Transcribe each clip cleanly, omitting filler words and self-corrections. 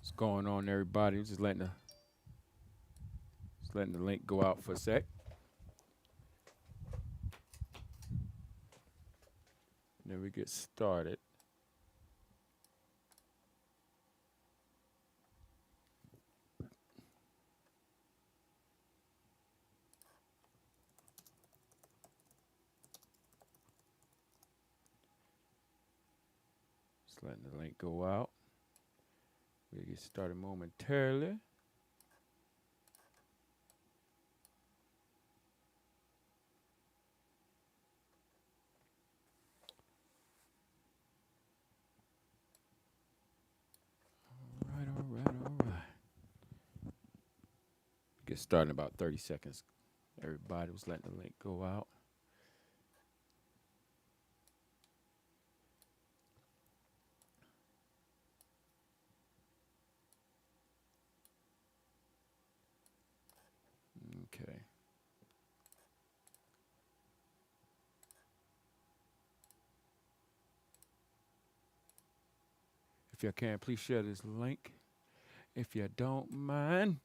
What's going on, everybody? Just letting the link go out for a sec. And then we get started. Just letting the link go out. We get started momentarily. All right. Get started in about 30 seconds. Everybody was letting the link go out. Okay. If you can, please share this link. If you don't mind.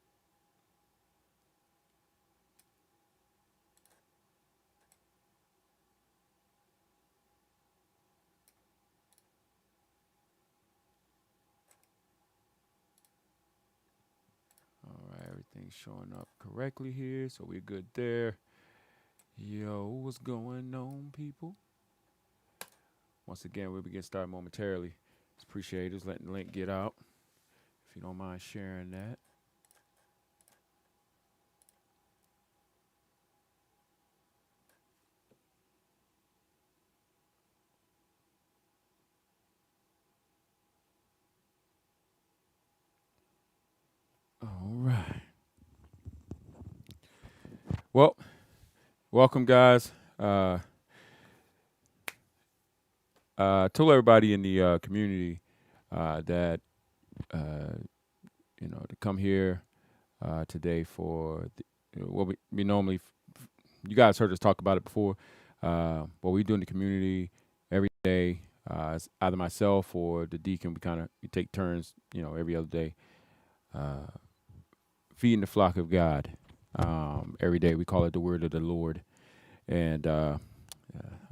All right, everything's showing up correctly here, so we're good there. Yo, what's going on, people? Once again, we'll be getting started momentarily. Just appreciate us letting the link get out. If you don't mind sharing that. All right. Well, welcome, guys. Told everybody in the community that to come here today for what we normally. You guys heard us talk about it before. What we do in the community every day, it's either myself or the deacon. We take turns, every other day, feeding the flock of God. Every day we call it the word of the Lord, and I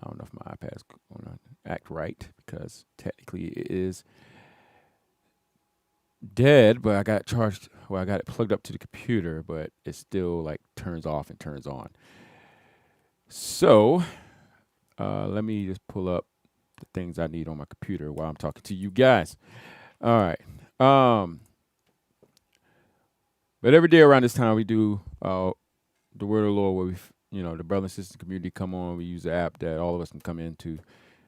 don't know if my iPad's going to act right because technically it is dead, but I got charged. Well, I got it plugged up to the computer, but it still like turns off and turns on. So let me just pull up the things I need on my computer while I'm talking to you guys. All right. But every day around this time we do the word of the Lord, where the brother and sister community come on. We use the app that all of us can come into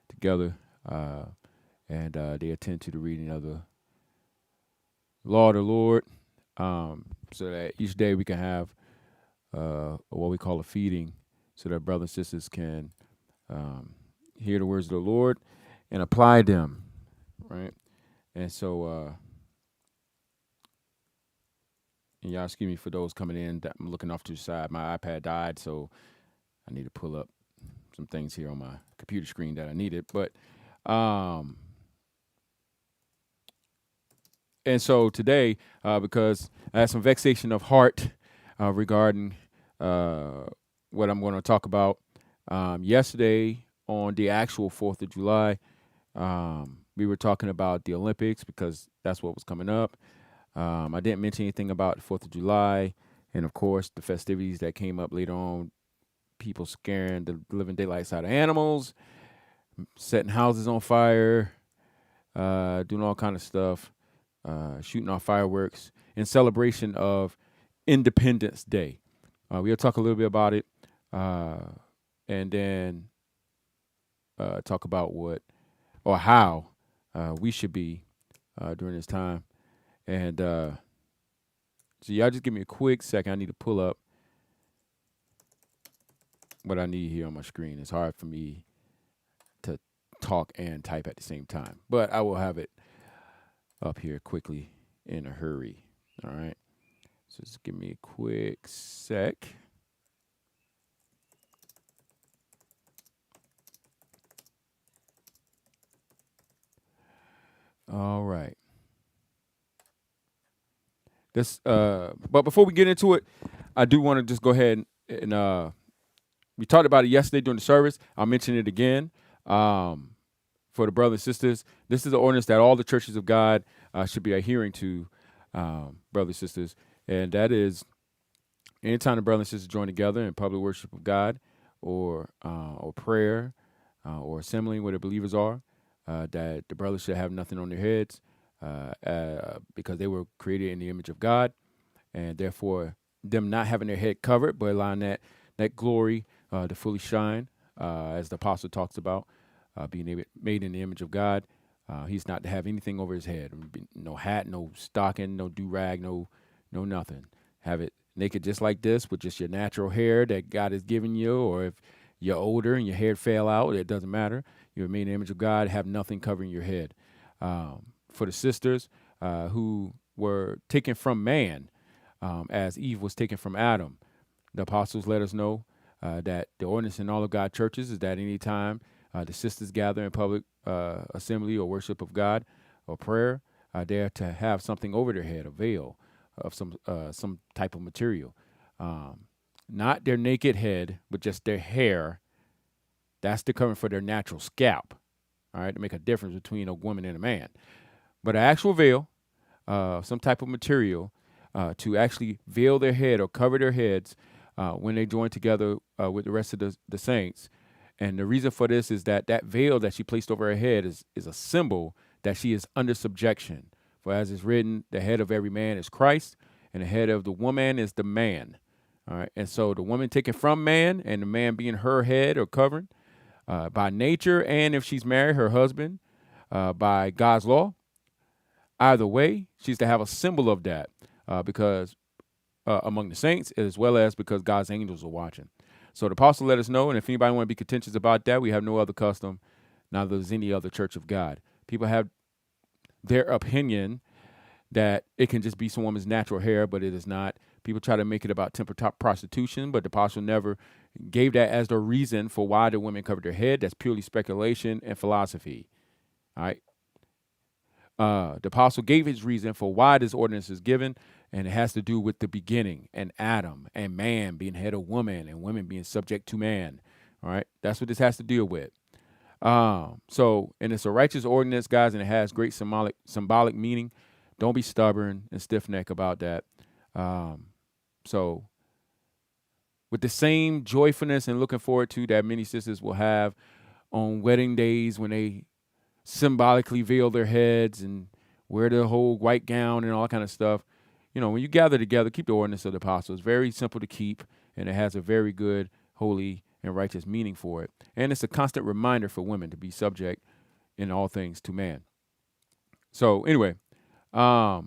together, and they attend to the reading of the law of the Lord, so that each day we can have what we call a feeding, so that brothers and sisters can hear the words of the Lord and apply them, right? And so, and y'all excuse me for those coming in that I'm looking off to the side. My iPad died, so I need to pull up some things here on my computer screen that I needed. But and so today, because I had some vexation of heart regarding what I'm going to talk about. Yesterday, on the actual 4th of July, we were talking about the Olympics because that's what was coming up. I didn't mention anything about the 4th of July, and of course, the festivities that came up later on, people scaring the living daylights out of animals, setting houses on fire, doing all kind of stuff. Shooting off fireworks in celebration of Independence Day. We'll talk a little bit about it, and then talk about what or how we should be during this time. And so y'all just give me a quick second. I need to pull up what I need here on my screen. It's hard for me to talk and type at the same time, but I will have it up here quickly in a hurry. All right. So just give me a quick sec. All right. But before we get into it, I do want to just go ahead and we talked about it yesterday during the service. I'll mention it again. For the brothers and sisters, this is the ordinance that all the churches of God should be adhering to, brothers and sisters, and that is anytime the brothers and sisters join together in public worship of God, or prayer, or assembling where the believers are, that the brothers should have nothing on their heads, because they were created in the image of God, and therefore them not having their head covered, but allowing that glory to fully shine, as the apostle talks about, being made in the image of God. He's not to have anything over his head, no hat, no stocking, no do-rag, no nothing. Have it naked just like this with just your natural hair that God has given you, or if you're older and your hair fell out, it doesn't matter. You're made in the image of God, have nothing covering your head. For the sisters who were taken from man, as Eve was taken from Adam, the apostles let us know that the ordinance in all of God's churches is that any time the sisters gather in public assembly or worship of God or prayer, they're to have something over their head, a veil of some type of material. Not their naked head, but just their hair. That's the covering for their natural scalp, all right, to make a difference between a woman and a man. But an actual veil, some type of material, to actually veil their head or cover their heads when they join together with the rest of the saints. And the reason for this is that veil that she placed over her head is a symbol that she is under subjection. For as is written, the head of every man is Christ, and the head of the woman is the man. All right. And so the woman taken from man, and the man being her head or covering by nature, and if she's married, her husband, by God's law. Either way, she's to have a symbol of that because among the saints, as well as because God's angels are watching. So the apostle let us know, and if anybody want to be contentious about that, we have no other custom, neither does any other church of God. People have their opinion that it can just be some woman's natural hair, but it is not. People try to make it about temple top prostitution, but the apostle never gave that as the reason for why the women covered their head. That's purely speculation and philosophy. All right. The apostle gave his reason for why this ordinance is given, and it has to do with the beginning and Adam and man being head of woman and women being subject to man. All right. That's what this has to deal with. And it's a righteous ordinance, guys, and it has great symbolic meaning. Don't be stubborn and stiff-necked about that. So with the same joyfulness and looking forward to that many sisters will have on wedding days when they symbolically veil their heads and wear the whole white gown and all that kind of stuff. You know, when you gather together, keep the ordinance of the apostles. Very simple to keep, and it has a very good, holy, and righteous meaning for it. And it's a constant reminder for women to be subject in all things to man. So anyway, so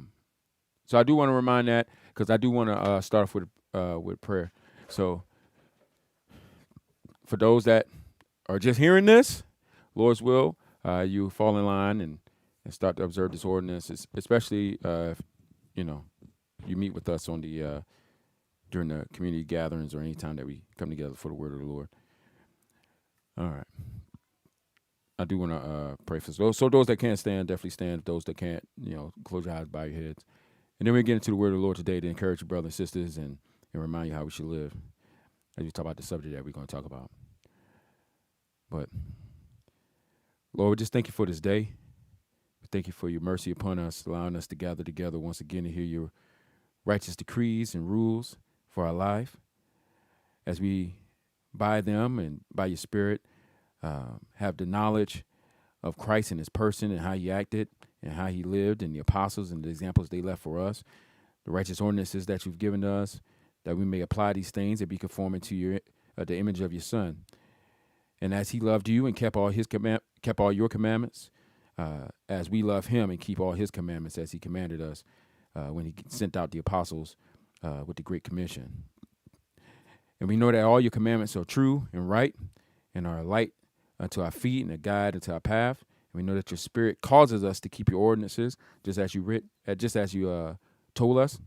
I do want to remind that because I do want to start off with prayer. So for those that are just hearing this, Lord's will, you fall in line and start to observe this ordinance, especially if, you meet with us on the during the community gatherings or any time that we come together for the word of the Lord. All right. I do want to pray for those. So those that can't stand, definitely stand. Those that can't, close your eyes, bow your heads. And then we get into the word of the Lord today to encourage your brothers and sisters and remind you how we should live as we talk about the subject that we're going to talk about. But, Lord, we just thank you for this day. Thank you for your mercy upon us, allowing us to gather together once again to hear your righteous decrees and rules for our life. As we, by them and by your Spirit, have the knowledge of Christ and his person and how he acted and how he lived and the apostles and the examples they left for us, the righteous ordinances that you've given to us, that we may apply these things and be conforming to the image of your Son. And as he loved you and kept all your commandments, as we love him and keep all his commandments as he commanded us when he sent out the apostles with the Great Commission. And we know that all your commandments are true and right and are a light unto our feet and a guide unto our path. And we know that your Spirit causes us to keep your ordinances, just as you told us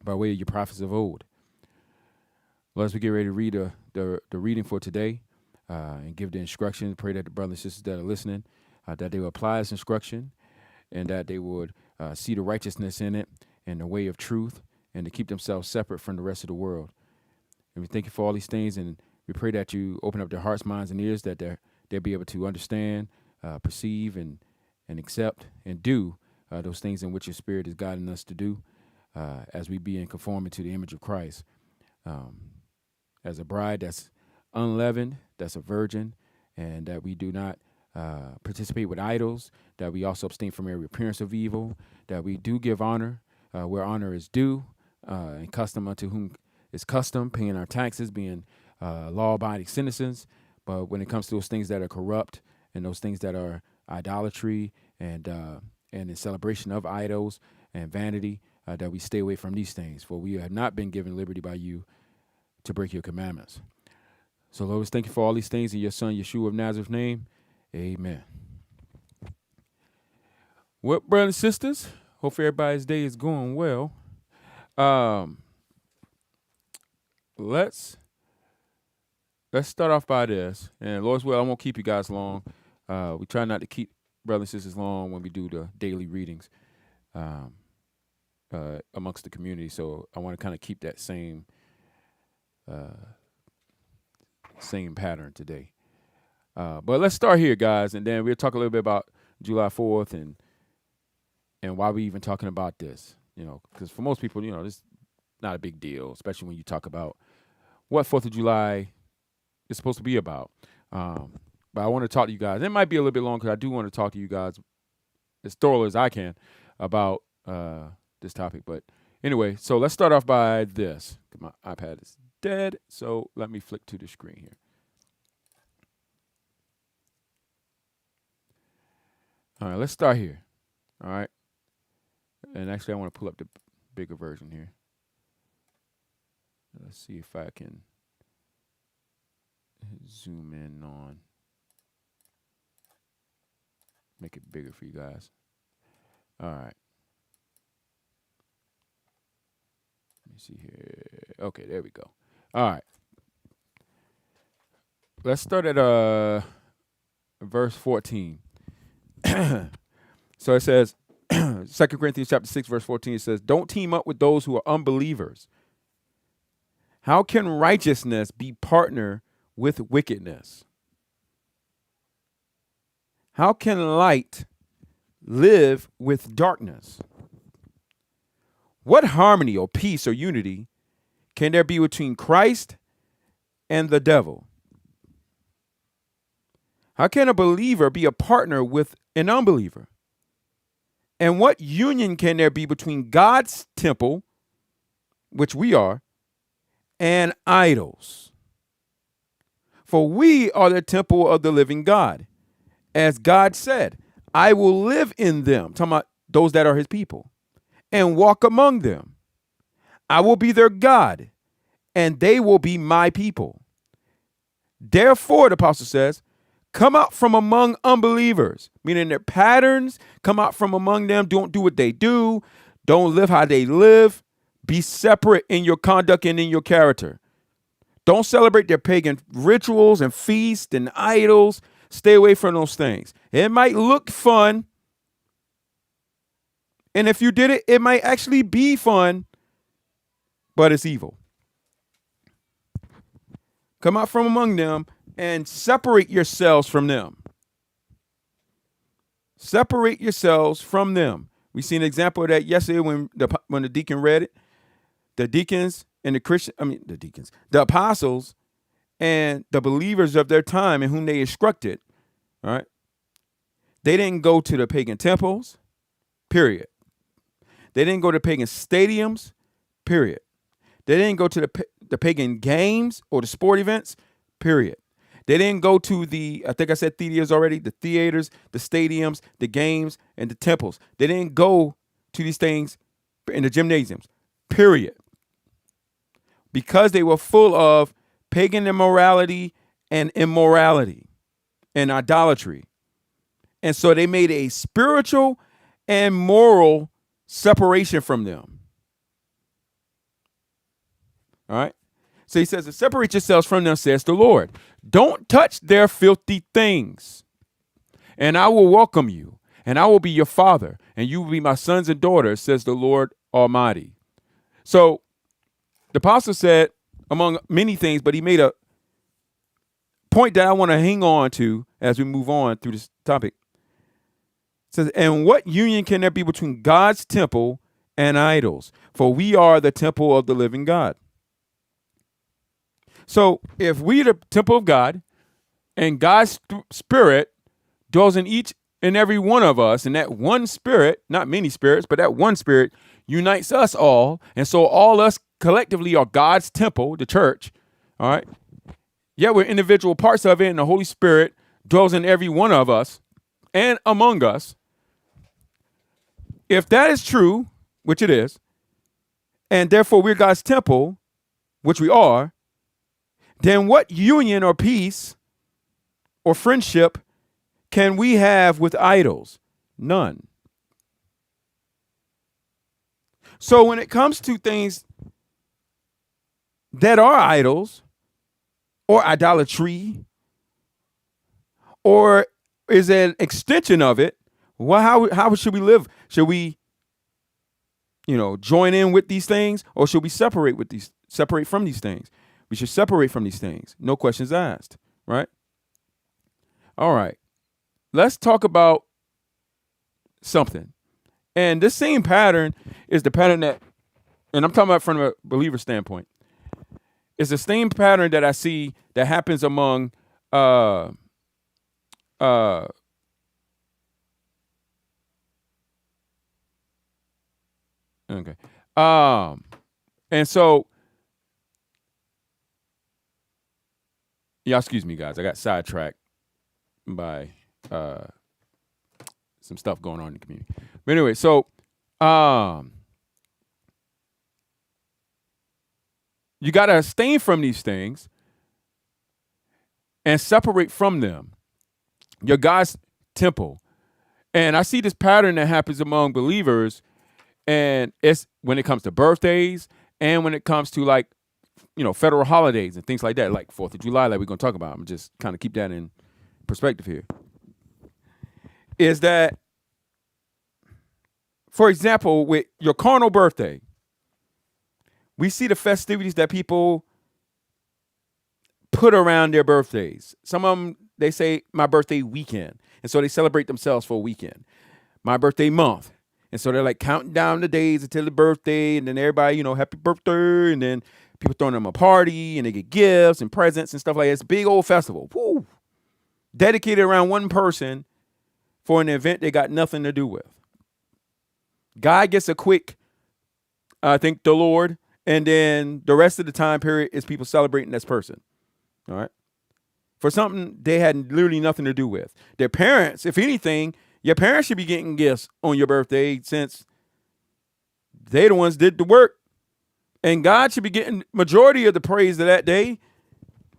by way of your prophets of old. Lord, as we get ready to read the reading for today and give the instruction, pray that the brothers and sisters that are listening, that they will apply this instruction and that they would see the righteousness in it and the way of truth, and to keep themselves separate from the rest of the world. And we thank you for all these things, and we pray that you open up their hearts, minds, and ears, that they'll be able to understand, perceive, and accept and do those things in which your Spirit is guiding us to do, as we be in conformity to the image of Christ, as a bride that's unleavened, that's a virgin, and that we do not participate with idols, that we also abstain from every appearance of evil, that we do give honor where honor is due, and custom unto whom is custom, paying our taxes, being law-abiding citizens. But when it comes to those things that are corrupt and those things that are idolatry and the celebration of idols and vanity, that we stay away from these things, for we have not been given liberty by you to break your commandments. So, Lord, we thank you for all these things in your Son, Yeshua of Nazareth's name. Amen. Well, brothers and sisters, hope everybody's day is going well. Let's start off by this. And Lord's will, I won't keep you guys long. We try not to keep brothers and sisters long when we do the daily readings amongst the community. So I want to kind of keep that same pattern today. But let's start here, guys, and then we'll talk a little bit about July 4th and why we even talking about this. Because for most people, this is not a big deal, especially when you talk about what 4th of July is supposed to be about. But I want to talk to you guys. It might be a little bit long because I do want to talk to you guys as thoroughly as I can about this topic. But anyway, so let's start off by this. My iPad is dead, so let me flick to the screen here. All right, let's start here. All right. And actually, I want to pull up the bigger version here. Let's see if I can zoom in on, make it bigger for you guys. All right. Let me see here. Okay, there we go. All right. Let's start at verse 14. So it says, 2 Corinthians chapter 6, verse 14, it says, don't team up with those who are unbelievers. How can righteousness be partner with wickedness? How can light live with darkness? What harmony or peace or unity can there be between Christ and the devil? How can a believer be a partner with an unbeliever? And what union can there be between God's temple, which we are, and idols? For we are the temple of the living God. As God said, I will live in them, talking about those that are his people, and walk among them. I will be their God, and they will be my people. Therefore, the apostle says, come out from among unbelievers, meaning their patterns, come out from among them. Don't do what they do. Don't live how they live. Be separate in your conduct and in your character. Don't celebrate their pagan rituals and feasts and idols. Stay away from those things. It might look fun. And if you did it, it might actually be fun, but it's evil. Come out from among them and separate yourselves from them. Separate yourselves from them. We see an example of that yesterday when the deacon read it. The deacons and the apostles and the believers of their time in whom they instructed, all right? They didn't go to the pagan temples, period. They didn't go to pagan stadiums, period. They didn't go to the pagan games or the sport events, period. They didn't go to I think I said theaters already, the theaters, the stadiums, the games, and the temples. They didn't go to these things in the gymnasiums, period. Because they were full of pagan immorality and immorality and idolatry. And so they made a spiritual and moral separation from them. All right. So he says, separate yourselves from them, says the Lord. Don't touch their filthy things. And I will welcome you, and I will be your father, and you will be my sons and daughters, says the Lord Almighty. So the apostle said, among many things, but he made a point that I want to hang on to as we move on through this topic. It says, and what union can there be between God's temple and idols? For we are the temple of the living God. So if we are the temple of God and God's spirit dwells in each and every one of us, and that one spirit, not many spirits, but that one spirit unites us all. And so all us collectively are God's temple, the church. All right. Yeah, we're individual parts of it, and the Holy Spirit dwells in every one of us and among us. If that is true, which it is, and therefore we're God's temple, which we are, then what union or peace or friendship can we have with idols? None. So when it comes to things that are idols or idolatry, or is an extension of it, well, how should we live? Should we, join in with these things, or should we separate from these things? We should separate from these things. No questions asked, right? All right. Let's talk about something. And this same pattern is the pattern that, and I'm talking about from a believer standpoint, it's the same pattern that I see that happens among okay. And so, yeah, excuse me, guys. I got sidetracked by some stuff going on in the community. But anyway, so you got to abstain from these things and separate from them. You're God's temple. And I see this pattern that happens among believers, and it's when it comes to birthdays and when it comes to federal holidays and things like that, like 4th of July, like we're going to talk about. I'm just kind of keep that in perspective here. Is that, for example, with your carnal birthday, we see the festivities that people put around their birthdays. Some of them, they say my birthday weekend. And so they celebrate themselves for a weekend. My birthday month. And so they're like counting down the days until the birthday. And then everybody, happy birthday. And then people throwing them a party and they get gifts and presents and stuff like that. It's a big old festival. Woo. Dedicated around one person for an event they got nothing to do with. God gets a quick, thank the Lord. And then the rest of the time period is people celebrating this person. All right. For something they had literally nothing to do with. Their parents, if anything, your parents should be getting gifts on your birthday since they the ones did the work. And God should be getting majority of the praise of that day.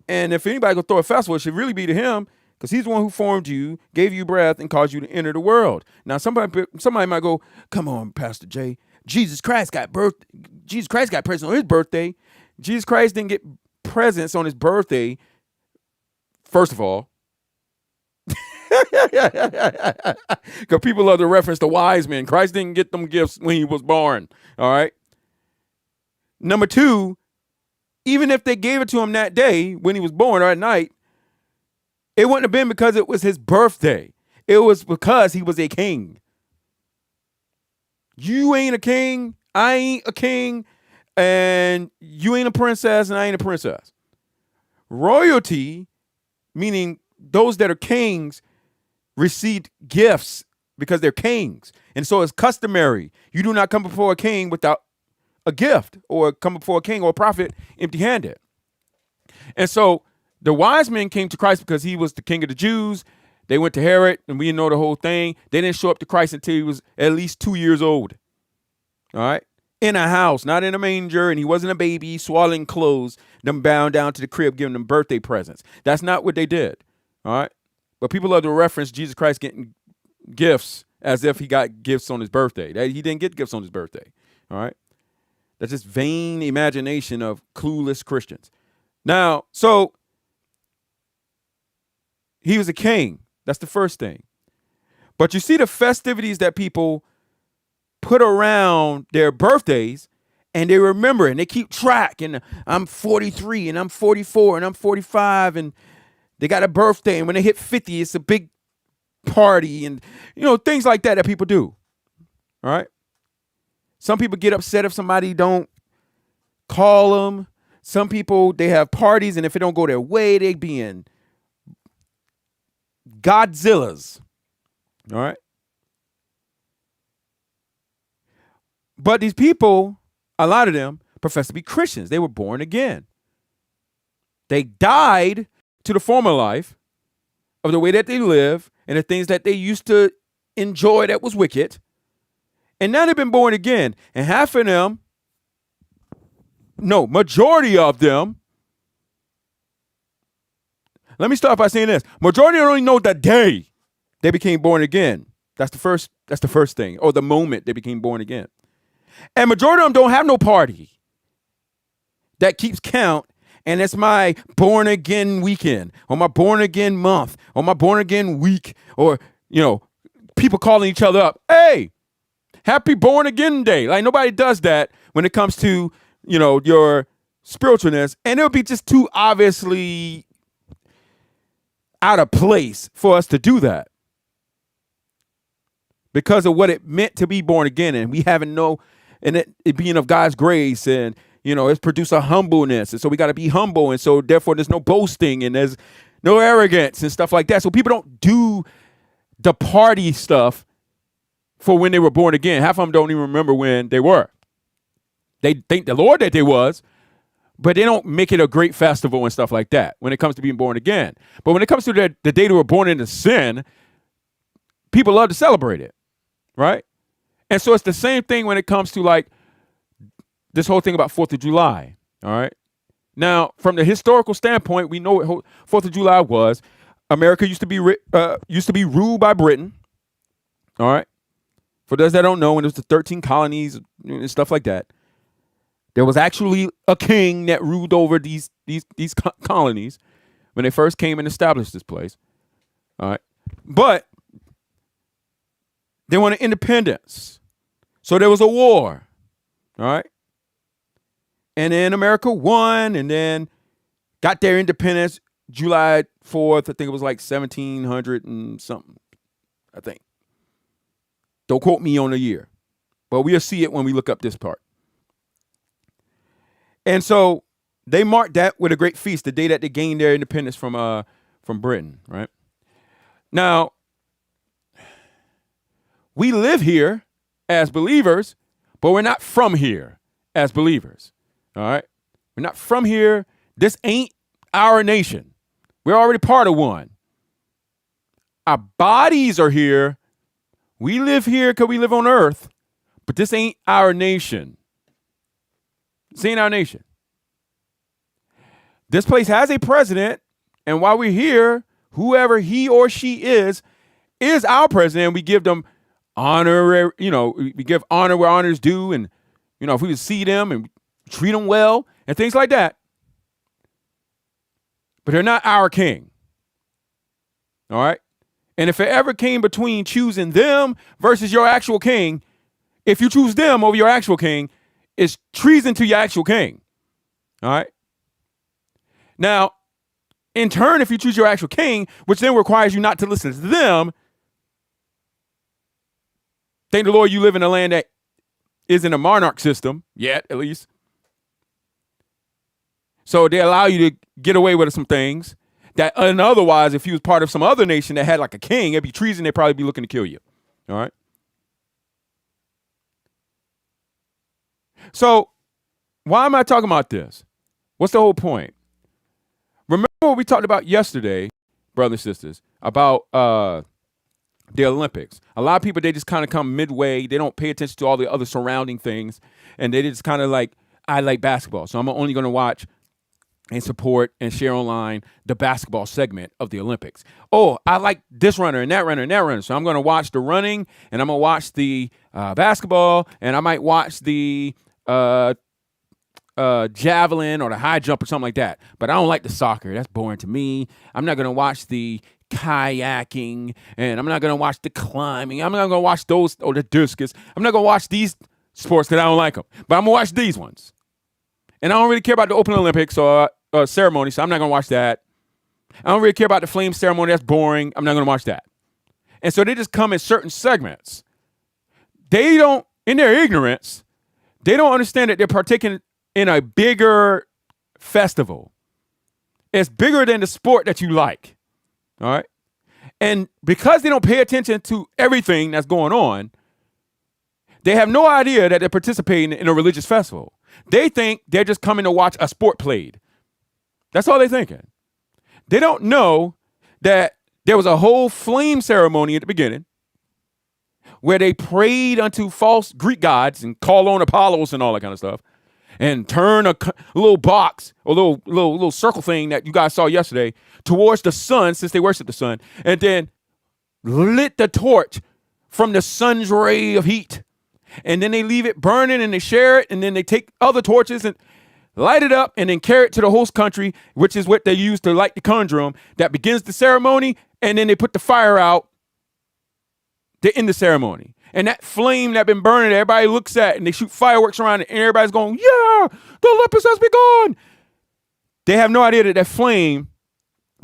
And if anybody go throw a festival, it should really be to him, because he's the one who formed you, gave you breath, and caused you to enter the world. Now, somebody might go, come on, Pastor Jay. Jesus Christ got presents on his birthday. Jesus Christ didn't get presents on his birthday. First of all, because people love to reference the wise men. Christ didn't get them gifts when he was born. All right. Number two, even if they gave it to him that day when he was born or at night, it wouldn't have been because it was his birthday. It was because he was a king. You ain't a king. I ain't a king. And you ain't a princess and I ain't a princess. Royalty, meaning those that are kings, received gifts because they're kings. And so it's customary. You do not come before a king without a gift, or come before a king or a prophet empty-handed. And so the wise men came to Christ because he was the king of the Jews. They went to Herod, and we know the whole thing. They didn't show up to Christ until he was at least 2 years old. All right? In a house, not in a manger, and he wasn't a baby, swaddling clothes, them bound down to the crib, giving them birthday presents. That's not what they did. All right? But people love to reference Jesus Christ getting gifts as if he got gifts on his birthday. He didn't get gifts on his birthday. All right? That's just vain imagination of clueless Christians. Now, so he was a king. That's the first thing. But you see the festivities that people put around their birthdays, and they remember it, and they keep track. And I'm 43, and I'm 44, and I'm 45, and they got a birthday. And when they hit 50, it's a big party, and things like that people do. All right. Some people get upset if somebody don't call them. Some people, they have parties, and if it don't go their way, they be in Godzillas. All right. But these people, a lot of them, profess to be Christians. They were born again. They died to the former life of the way that they live and the things that they used to enjoy that was wicked. And now they've been born again. And half of them, majority of them, let me start by saying this. Majority don't even know the day they became born again. That's the first thing, or the moment they became born again. And majority of them don't have no party that keeps count, and it's my born again weekend, or my born again month, or my born again week, or people calling each other up. Hey, happy born again day. Like, nobody does that when it comes to your spiritualness, and it'll be just too obviously out of place for us to do that because of what it meant to be born again, and we haven't and it being of God's grace, and it's produced a humbleness, and so we got to be humble, and so therefore there's no boasting and there's no arrogance and stuff like that. So people don't do the party stuff for when they were born again. Half of them don't even remember when they were. They thank the Lord that they was, but they don't make it a great festival and stuff like that when it comes to being born again. But when it comes to the day they were born into sin, people love to celebrate it, right? And so it's the same thing when it comes to like this whole thing about 4th of July, all right? Now, from the historical standpoint, we know what 4th of July was. America used to be ruled by Britain, all right? For those that don't know, when it was the 13 colonies and stuff like that, there was actually a king that ruled over these colonies when they first came and established this place, all right? But they wanted independence. So there was a war, all right? And then America won and then got their independence July 4th. I think it was like 1700 and something, I think. Don't quote me on the year, but we'll see it when we look up this part. And so they marked that with a great feast, the day that they gained their independence from Britain, right? Now, we live here as believers, but we're not from here as believers, all right? We're not from here. This ain't our nation. We're already part of one. Our bodies are here. We live here because we live on earth, but this ain't our nation. This ain't our nation. This place has a president, and while we're here, whoever he or she is our president. We give them honor, we give honor where honor's due, and if we see them and treat them well and things like that. But they're not our king. All right? And if it ever came between choosing them versus your actual king, if you choose them over your actual king, it's treason to your actual king. All right? Now, in turn, if you choose your actual king, which then requires you not to listen to them, thank the Lord you live in a land that isn't a monarch system yet, at least. So they allow you to get away with some things that, and otherwise, if you was part of some other nation that had like a king, it'd be treason. They'd probably be looking to kill you. All right. So why am I talking about this? What's the whole point? Remember what we talked about yesterday, brothers and sisters, about the Olympics. A lot of people, they just kind of come midway. They don't pay attention to all the other surrounding things. And they just kind of like, I like basketball, so I'm only going to watch and support and share online the basketball segment of the Olympics. Oh, I like this runner and that runner and that runner. So I'm going to watch the running, and I'm going to watch the basketball, and I might watch the javelin or the high jump or something like that. But I don't like the soccer. That's boring to me. I'm not going to watch the kayaking, and I'm not going to watch the climbing. I'm not going to watch those, or the discus. I'm not going to watch these sports because I don't like them. But I'm going to watch these ones. And I don't really care about the Open Olympics or ceremony, so I'm not going to watch that. I don't really care about the flame ceremony. That's boring. I'm not going to watch that. And so they just come in certain segments. They don't, in their ignorance, they don't understand that they're partaking in a bigger festival. It's bigger than the sport that you like. All right. And because they don't pay attention to everything that's going on, they have no idea that they're participating in a religious festival. They think they're just coming to watch a sport played. That's all they're thinking. They don't know that there was a whole flame ceremony at the beginning where they prayed unto false Greek gods and call on Apollos and all that kind of stuff, and turn a little box, a little circle thing that you guys saw yesterday towards the sun, since they worship the sun, and then lit the torch from the sun's ray of heat. And then they leave it burning and they share it, and then they take other torches and light it up and then carry it to the host country, which is what they use to light the conjurum that begins the ceremony, and then they put the fire out to end the ceremony. And that flame that been burning, everybody looks at, and they shoot fireworks around it, and everybody's going, yeah, the Olympus has begun. They have no idea that that flame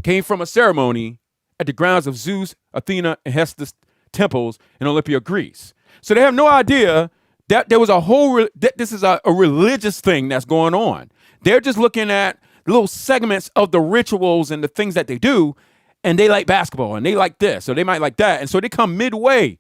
came from a ceremony at the grounds of Zeus, Athena, and Hestus temples in Olympia, Greece. So they have no idea that there was that this is a religious thing that's going on. They're just looking at little segments of the rituals and the things that they do, and they like basketball, and they like this, or they might like that. And so they come midway,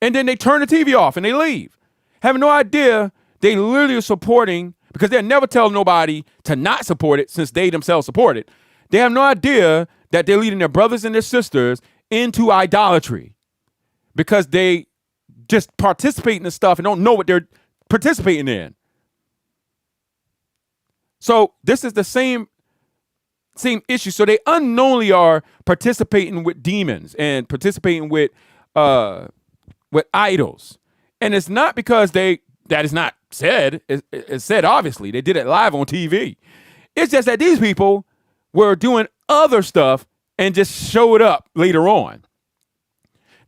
and then they turn the TV off, and they leave. Having no idea they literally are supporting, because they'll never tell nobody to not support it since they themselves support it. They have no idea that they're leading their brothers and their sisters into idolatry because they just participate in this stuff and don't know what they're participating in. So this is the same issue. So they unknowingly are participating with demons and participating with idols. And it's not because that is not said. It's said, obviously. They did it live on TV. It's just that these people were doing other stuff and just showed up later on.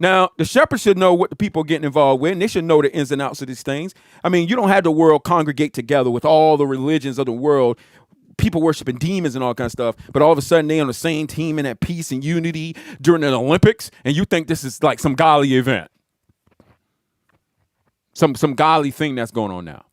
Now, the shepherds should know what the people are getting involved with, and they should know the ins and outs of these things. I mean, you don't have the world congregate together with all the religions of the world, people worshiping demons and all kinds of stuff, but all of a sudden they on the same team and at peace and unity during the Olympics, and you think this is like some godly event. Some godly thing that's going on now.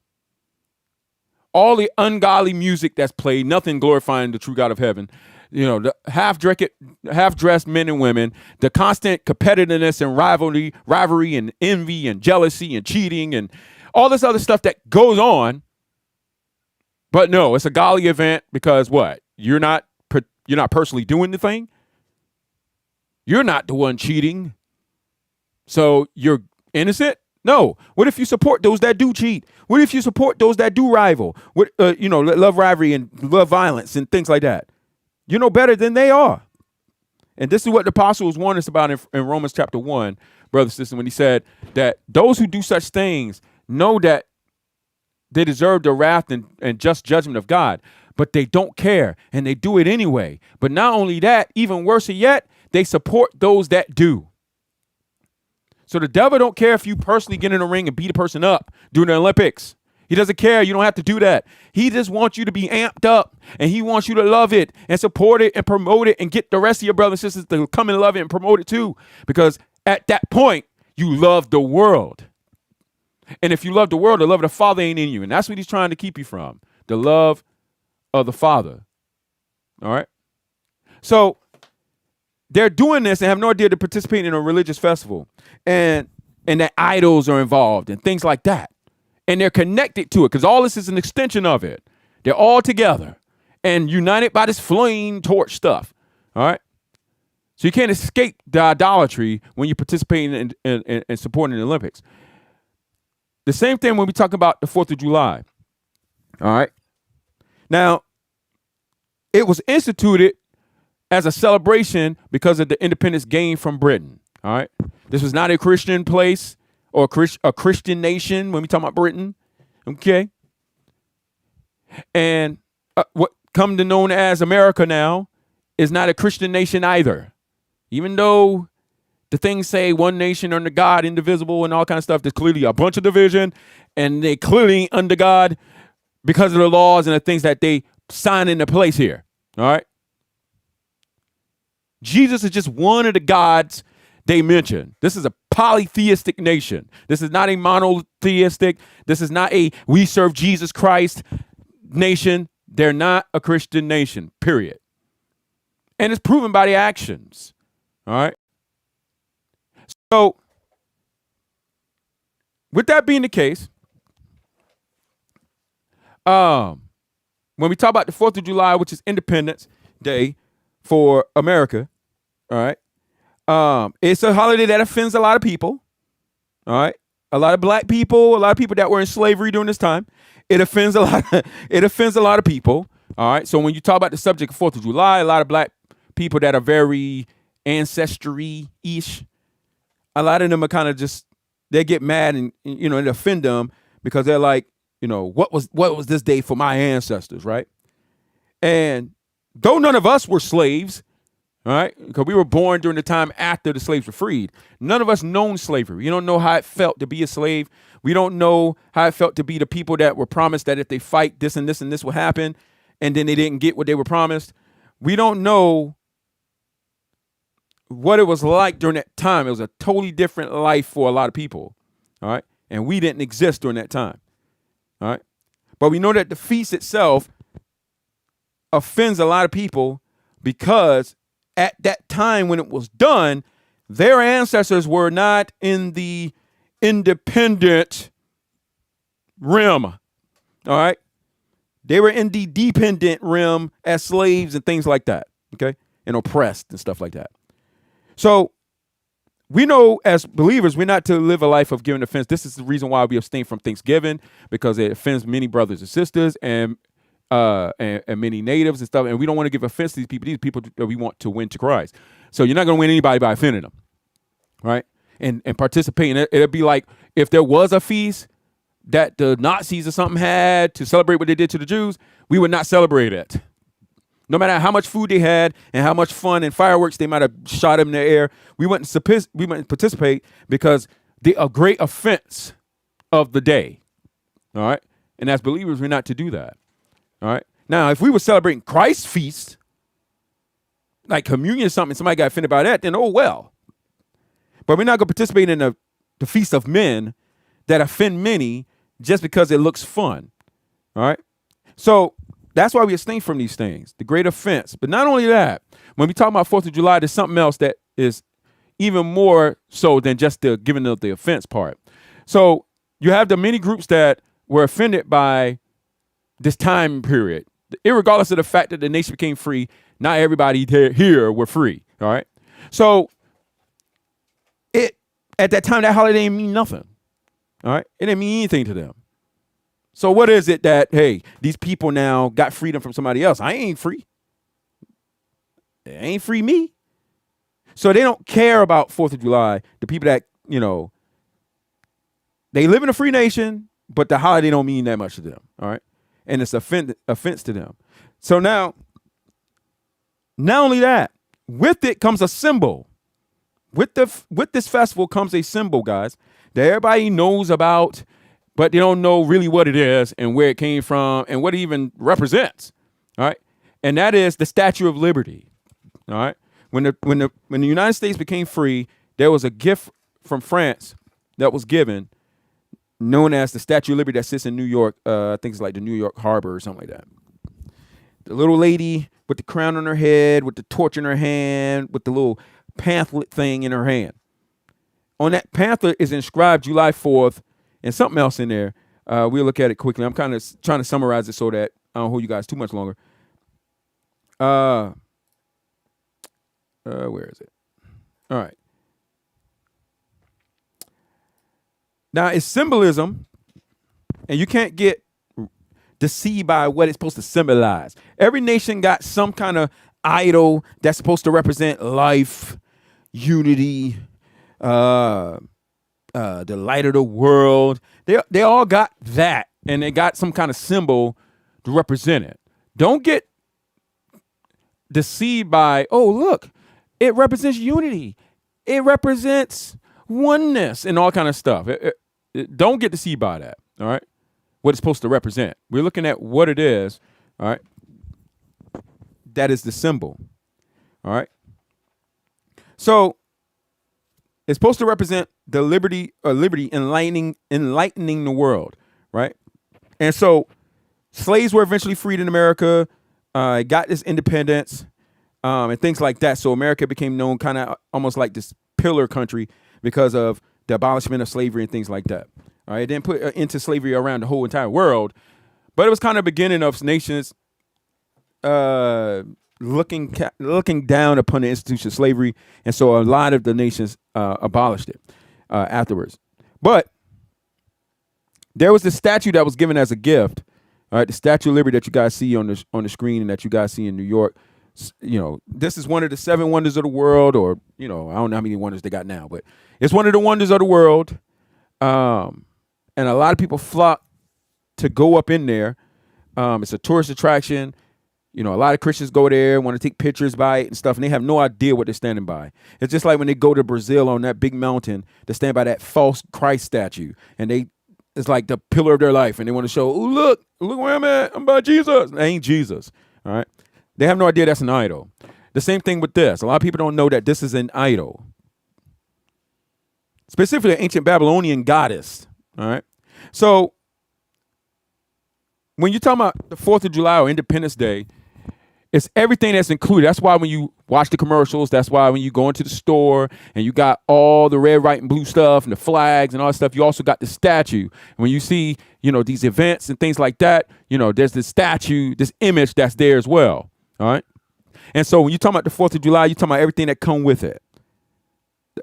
All the ungodly music that's played, nothing glorifying the true God of heaven. You know, the half-dressed men and women, the constant competitiveness and rivalry and envy and jealousy and cheating and all this other stuff that goes on. But no, it's a godly event because what? You're not personally doing the thing. You're not the one cheating. So you're innocent? No. What if you support those that do cheat? What if you support those that do rival? What love rivalry and love violence and things like that? You're no better than they are. And this is what the apostles warned us about in Romans chapter 1, brother, sister, when he said that those who do such things know that they deserve the wrath and just judgment of God, but they don't care and they do it anyway. But not only that, even worse yet, they support those that do. So the devil don't care if you personally get in the ring and beat a person up during the Olympics. He doesn't care. You don't have to do that. He just wants you to be amped up, and he wants you to love it and support it and promote it and get the rest of your brothers and sisters to come and love it and promote it too. Because at that point, you love the world. And if you love the world, the love of the Father ain't in you. And that's what he's trying to keep you from. The love of the Father. All right? So they're doing this and have no idea they're participating in a religious festival. And that idols are involved and things like that. And they're connected to it because all this is an extension of it. They're all together and united by this flame torch stuff. All right. So you can't escape the idolatry when you're participating in supporting the Olympics. The same thing when we talk about the 4th of July. All right. Now, it was instituted as a celebration because of the independence gained from Britain. All right. This was not a Christian place or a Christian nation when we talk about Britain. Okay. And what come to known as America now is not a Christian nation either. Even though the things say one nation under God, indivisible, and all kind of stuff, there's clearly a bunch of division, and they clearly ain't under God because of the laws and the things that they sign into place here. All right. Jesus is just one of the gods they mention. This is a polytheistic nation. This is not a monotheistic. This is not a we serve Jesus Christ nation. They're not a Christian nation, period. And it's proven by the actions. All right. So, with that being the case, when we talk about the 4th of July, which is Independence Day for America, all right, it's a holiday that offends a lot of people, all right, a lot of black people, a lot of people that were in slavery during this time. It offends a lot. It offends a lot of people, all right. So when you talk about the subject of 4th of July, a lot of black people that are very ancestry-ish, a lot of them are kind of just, they get mad and, you know, it offend them because they're like, you know, what was this day for my ancestors, right? And though none of us were slaves, all right, because we were born during the time after the slaves were freed, none of us known slavery. We don't know how it felt to be a slave. We don't know how it felt to be the people that were promised that if they fight, this and this and this will happen, and then they didn't get what they were promised. We don't know what it was like during that time. It was a totally different life for a lot of people, all right? And we didn't exist during that time, all right? But we know that the feast itself offends a lot of people because at that time when it was done, their ancestors were not in the independent realm, all right? They were in the dependent realm as slaves and things like that, okay? And oppressed and stuff like that. So we know as believers, we're not to live a life of giving offense. This is the reason why we abstain from Thanksgiving, because it offends many brothers and sisters and many natives and stuff. And we don't want to give offense to these people that we want to win to Christ. So you're not going to win anybody by offending them, right? And participate in it. It'll be like if there was a feast that the Nazis or something had to celebrate what they did to the Jews, we would not celebrate it. No matter how much food they had and how much fun and fireworks they might have shot in the air, we wouldn't participate because a great offense of the day. All right. And as believers, we're not to do that. All right. Now, if we were celebrating Christ's feast, like communion or something, somebody got offended by that, then oh well. But we're not going to participate in the feast of men that offend many just because it looks fun. All right. So that's why we abstain from these things, the great offense. But not only that, when we talk about 4th of July, there's something else that is even more so than just the giving of the offense part. So you have the many groups that were offended by this time period. Irregardless of the fact that the nation became free, not everybody here were free. All right. So at that time, that holiday didn't mean nothing. All right. It didn't mean anything to them. So what is it that, hey, these people now got freedom from somebody else? I ain't free. They ain't free me. So they don't care about 4th of July. The people that, you know, they live in a free nation, but the holiday don't mean that much to them. All right. And it's offense to them. So now, not only that, with it comes a symbol. With this festival comes a symbol, guys, that everybody knows about, but they don't know really what it is and where it came from and what it even represents. All right. And that is the Statue of Liberty. All right. When the United States became free, there was a gift from France that was given known as the Statue of Liberty that sits in New York. I think it's like the New York Harbor or something like that. The little lady with the crown on her head, with the torch in her hand, with the little pamphlet thing in her hand. On that pamphlet is inscribed July 4th and something else in there. We'll look at it quickly. I'm kind of trying to summarize it so that I don't hold you guys too much longer. Where is it? All right. Now, it's symbolism, and you can't get deceived by what it's supposed to symbolize. Every nation got some kind of idol that's supposed to represent life, unity, the light of the world. They all got that, and they got some kind of symbol to represent it. Don't get deceived by, oh, look, it represents unity. It represents oneness and all kind of stuff. Don't get deceived by that, all right? What it's supposed to represent. We're looking at what it is, all right? That is the symbol, all right? So it's supposed to represent the liberty enlightening the world, right? And so slaves were eventually freed in America, got this independence, and things like that. So America became known kind of almost like this pillar country because of the abolishment of slavery and things like that. All right, it didn't put into slavery around the whole entire world, but it was kind of beginning of nations looking down upon the institution of slavery, and so a lot of the nations abolished it afterwards. But there was this statue that was given as a gift. All right, the Statue of Liberty that you guys see on the screen and that you guys see in New York. You know, this is one of the 7 wonders of the world, or I don't know how many wonders they got now, but it's one of the wonders of the world. And a lot of people flock to go up in there. It's a tourist attraction. A lot of Christians go there, want to take pictures by it and stuff, and they have no idea what they're standing by. It's just like when they go to Brazil on that big mountain to stand by that false Christ statue, and it's like the pillar of their life, and they want to show, oh, look where I'm at. I'm by Jesus. That ain't Jesus. All right. They have no idea that's an idol. The same thing with this. A lot of people don't know that this is an idol. Specifically, an ancient Babylonian goddess. All right. So when you're talking about the 4th of July or Independence Day, it's everything that's included. That's why when you watch the commercials, that's why when you go into the store and you got all the red, white, and blue stuff and the flags and all that stuff, you also got the statue. And when you see, these events and things like that, there's this statue, this image that's there as well. All right. And so when you're talking about the 4th of July, you're talking about everything that come with it.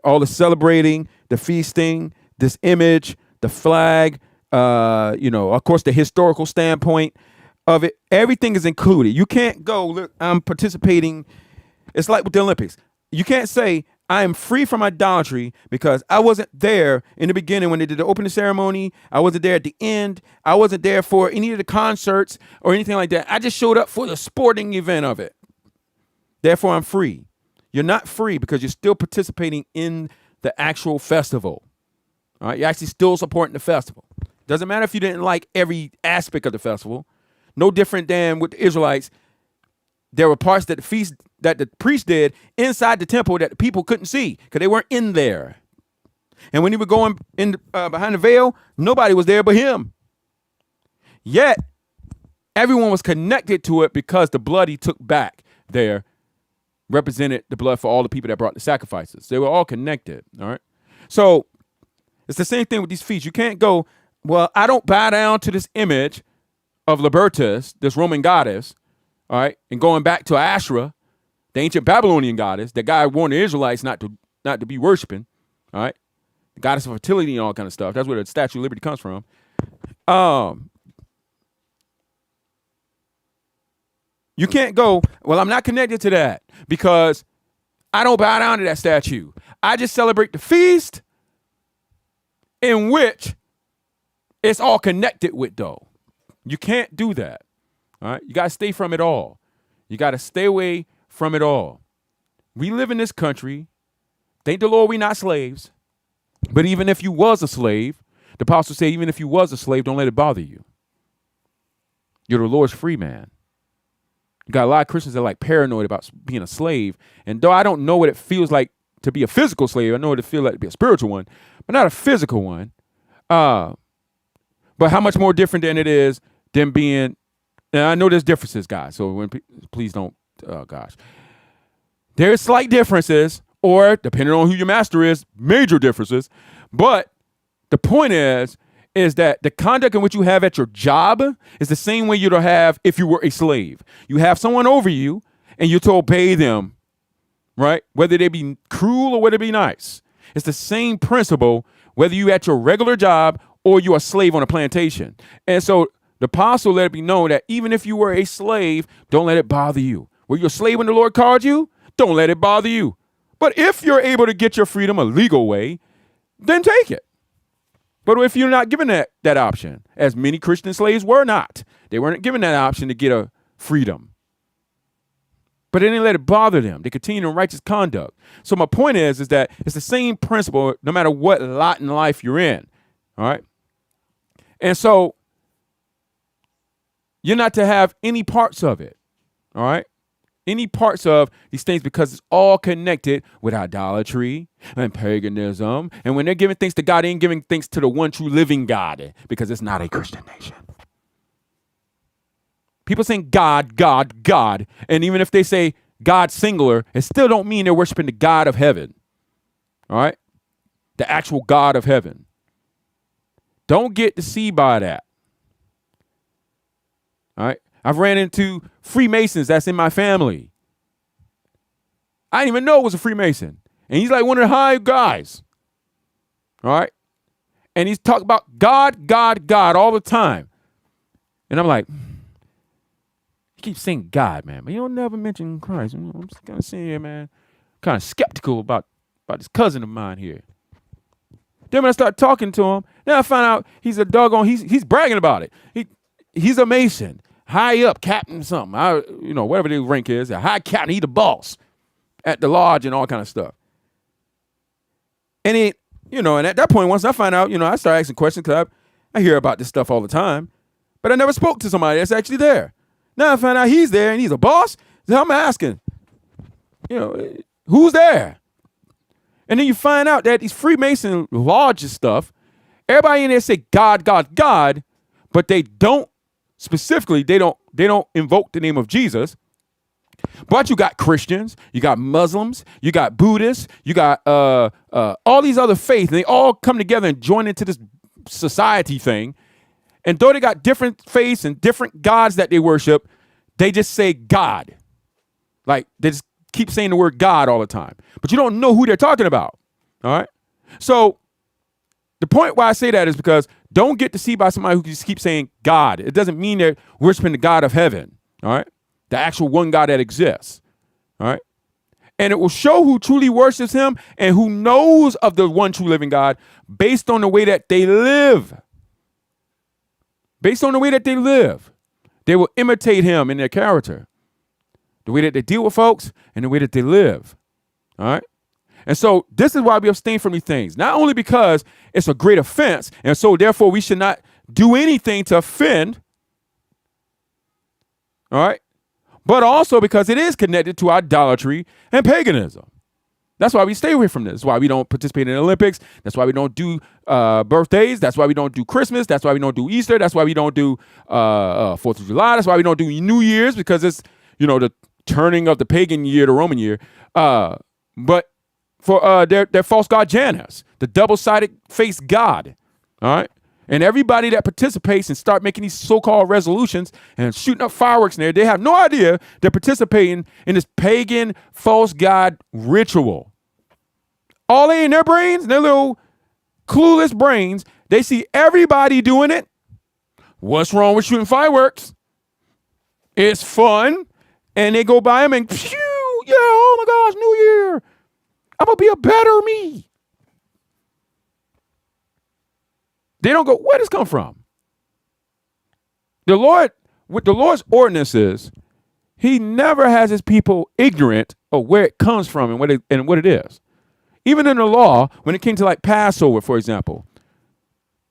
All the celebrating, the feasting, this image, the flag, of course, the historical standpoint of it. Everything is included. You can't go, look, I'm participating. It's like with the Olympics. You can't say I am free from idolatry because I wasn't there in the beginning when they did the opening ceremony. I wasn't there at the end. I wasn't there for any of the concerts or anything like that. I just showed up for the sporting event of it. Therefore, I'm free. You're not free because you're still participating in the actual festival. All right, you're actually still supporting the festival. Doesn't matter if you didn't like every aspect of the festival. No different than with the Israelites. There were parts that the priest did inside the temple that the people couldn't see because they weren't in there. And when he was going in behind the veil, nobody was there but him. Yet, everyone was connected to it because the blood he took back there represented the blood for all the people that brought the sacrifices. They were all connected, all right? So, it's the same thing with these feasts. You can't go, well, I don't bow down to this image of Libertas, this Roman goddess, all right, and going back to Asherah, the ancient Babylonian goddess that God warned the Israelites not to be worshiping, all right, the goddess of fertility and all kind of stuff. That's where the Statue of Liberty comes from. You can't go, well, I'm not connected to that because I don't bow down to that statue. I just celebrate the feast in which it's all connected with, though. You can't do that. All right. You got to stay from it all. You got to stay away from it all. We live in this country. Thank the Lord we're not slaves. But even if you was a slave, the apostle said, even if you was a slave, don't let it bother you. You're the Lord's free man. You got a lot of Christians that are like paranoid about being a slave. And though I don't know what it feels like to be a physical slave, I know what it feels like to be a spiritual one, but not a physical one. But how much more different than it is than being, and I know there's differences, guys. So please don't, gosh. There's slight differences, or depending on who your master is, major differences. But the point is that the conduct in which you have at your job is the same way you'd have if you were a slave. You have someone over you and you're to obey them, right? Whether they be cruel or whether they be nice. It's the same principle whether you at your regular job or you're a slave on a plantation. And so the apostle let it be known that even if you were a slave, don't let it bother you. Were you a slave when the Lord called you? Don't let it bother you. But if you're able to get your freedom a legal way, then take it. But if you're not given that option, as many Christian slaves were not, they weren't given that option to get a freedom. But they didn't let it bother them. They continued in righteous conduct. So my point is that it's the same principle no matter what lot in life you're in. All right. And so you're not to have any parts of it. All right. Any parts of these things, because it's all connected with idolatry and paganism. And when they're giving thanks to God, they ain't giving thanks to the one true living God, because it's not a Christian nation. People saying God, God, God. And even if they say God singular, it still don't mean they're worshiping the God of heaven. All right? The actual God of heaven. Don't get deceived by that. All right? I've ran into Freemasons that's in my family. I didn't even know it was a Freemason. And he's like one of the high guys. All right? And he's talking about God, God, God all the time. And I'm like, you keep saying God, man, but you don't never mention Christ. I'm just kind of saying here, man, kind of skeptical about this cousin of mine here. Then when I start talking to him, then I find out he's a doggone, he's bragging about it. He's a Mason, high up, captain something, whatever the rank is, a high captain, he the boss at the lodge and all kind of stuff. And and at that point, once I find out, I start asking questions because I hear about this stuff all the time, but I never spoke to somebody that's actually there. Now I find out he's there and he's a boss. So I'm asking, who's there? And then you find out that these Freemason lodges stuff, everybody in there say God, God, God, but they don't specifically, they don't invoke the name of Jesus. But you got Christians, you got Muslims, you got Buddhists, you got all these other faiths, and they all come together and join into this society thing. And though they got different faiths and different gods that they worship, they just say God. Like, they just keep saying the word God all the time. But you don't know who they're talking about. All right? So the point why I say that is because don't get deceived by somebody who just keeps saying God. It doesn't mean they're worshiping the God of heaven. All right? The actual one God that exists. All right? And it will show who truly worships him and who knows of the one true living God based on the way that they live. Based on the way that they live, they will imitate him in their character, the way that they deal with folks and the way that they live. All right. And so this is why we abstain from these things, not only because it's a great offense. And so therefore we should not do anything to offend. All right. But also because it is connected to idolatry and paganism. That's why we stay away from this. That's why we don't participate in the Olympics. That's why we don't do birthdays. That's why we don't do Christmas. That's why we don't do Easter. That's why we don't do 4th of July. That's why we don't do New Year's, because it's, the turning of the pagan year to Roman year. But for their false god Janus, the double-sided face god. All right. And everybody that participates and start making these so-called resolutions and shooting up fireworks in there, they have no idea they're participating in this pagan false god ritual. All they in their brains, their little clueless brains, they see everybody doing it. What's wrong with shooting fireworks? It's fun. And they go by them and, phew, yeah, oh my gosh, New Year. I'm going to be a better me. They don't go, where does this come from? The Lord, what the Lord's ordinance is, he never has his people ignorant of where it comes from and what it is. Even in the law, when it came to like Passover, for example,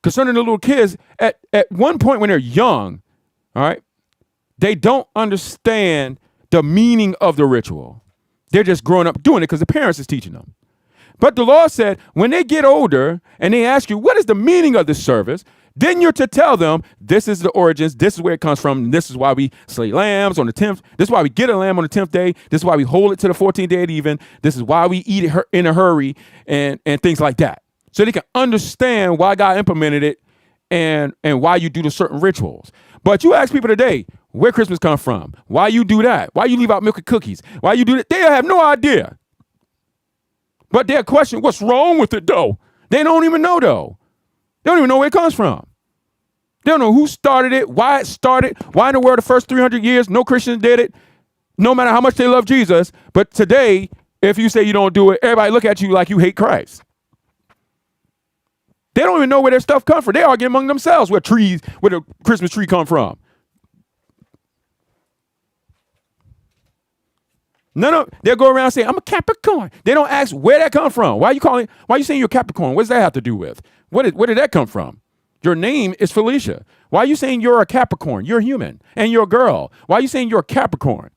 concerning the little kids, at one point when they're young, all right, they don't understand the meaning of the ritual. They're just growing up doing it because the parents is teaching them. But the Lord said, when they get older and they ask you, what is the meaning of this service? Then you're to tell them, this is the origins, this is where it comes from, and this is why we slay lambs on the 10th. This is why we get a lamb on the 10th day. This is why we hold it to the 14th day at even. This is why we eat it in a hurry and things like that. So they can understand why God implemented it and why you do the certain rituals. But you ask people today, where Christmas come from? Why you do that? Why you leave out milk and cookies? Why you do that? They have no idea. But they'll question, what's wrong with it, though? They don't even know, though. They don't even know where it comes from. They don't know who started it, why it started, why in the world the first 300 years no Christians did it, no matter how much they love Jesus. But today, if you say you don't do it, everybody look at you like you hate Christ. They don't even know where their stuff comes from. They argue among themselves where the Christmas tree come from. They'll go around saying, I'm a Capricorn. They don't ask where that come from. Why are you saying you're a Capricorn? What does that have to do with? Where did that come from? Your name is Felicia. Why are you saying you're a Capricorn? You're human and you're a girl. Why are you saying you're a Capricorn?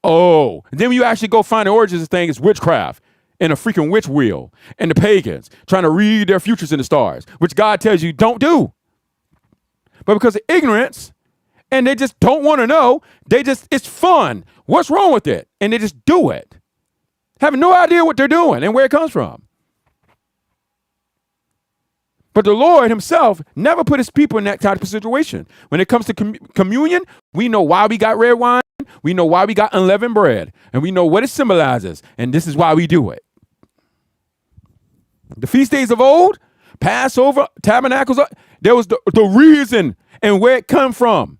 Oh, and then when you actually go find the origins of things, it's witchcraft and a freaking witch wheel and the pagans trying to read their futures in the stars, which God tells you don't do. But because of ignorance, and they just don't want to know, it's fun. What's wrong with it? And they just do it, having no idea what they're doing and where it comes from. But the Lord himself never put his people in that type of situation. When it comes to communion, we know why we got red wine. We know why we got unleavened bread. And we know what it symbolizes. And this is why we do it. The feast days of old, Passover, Tabernacles, there was the reason and where it come from.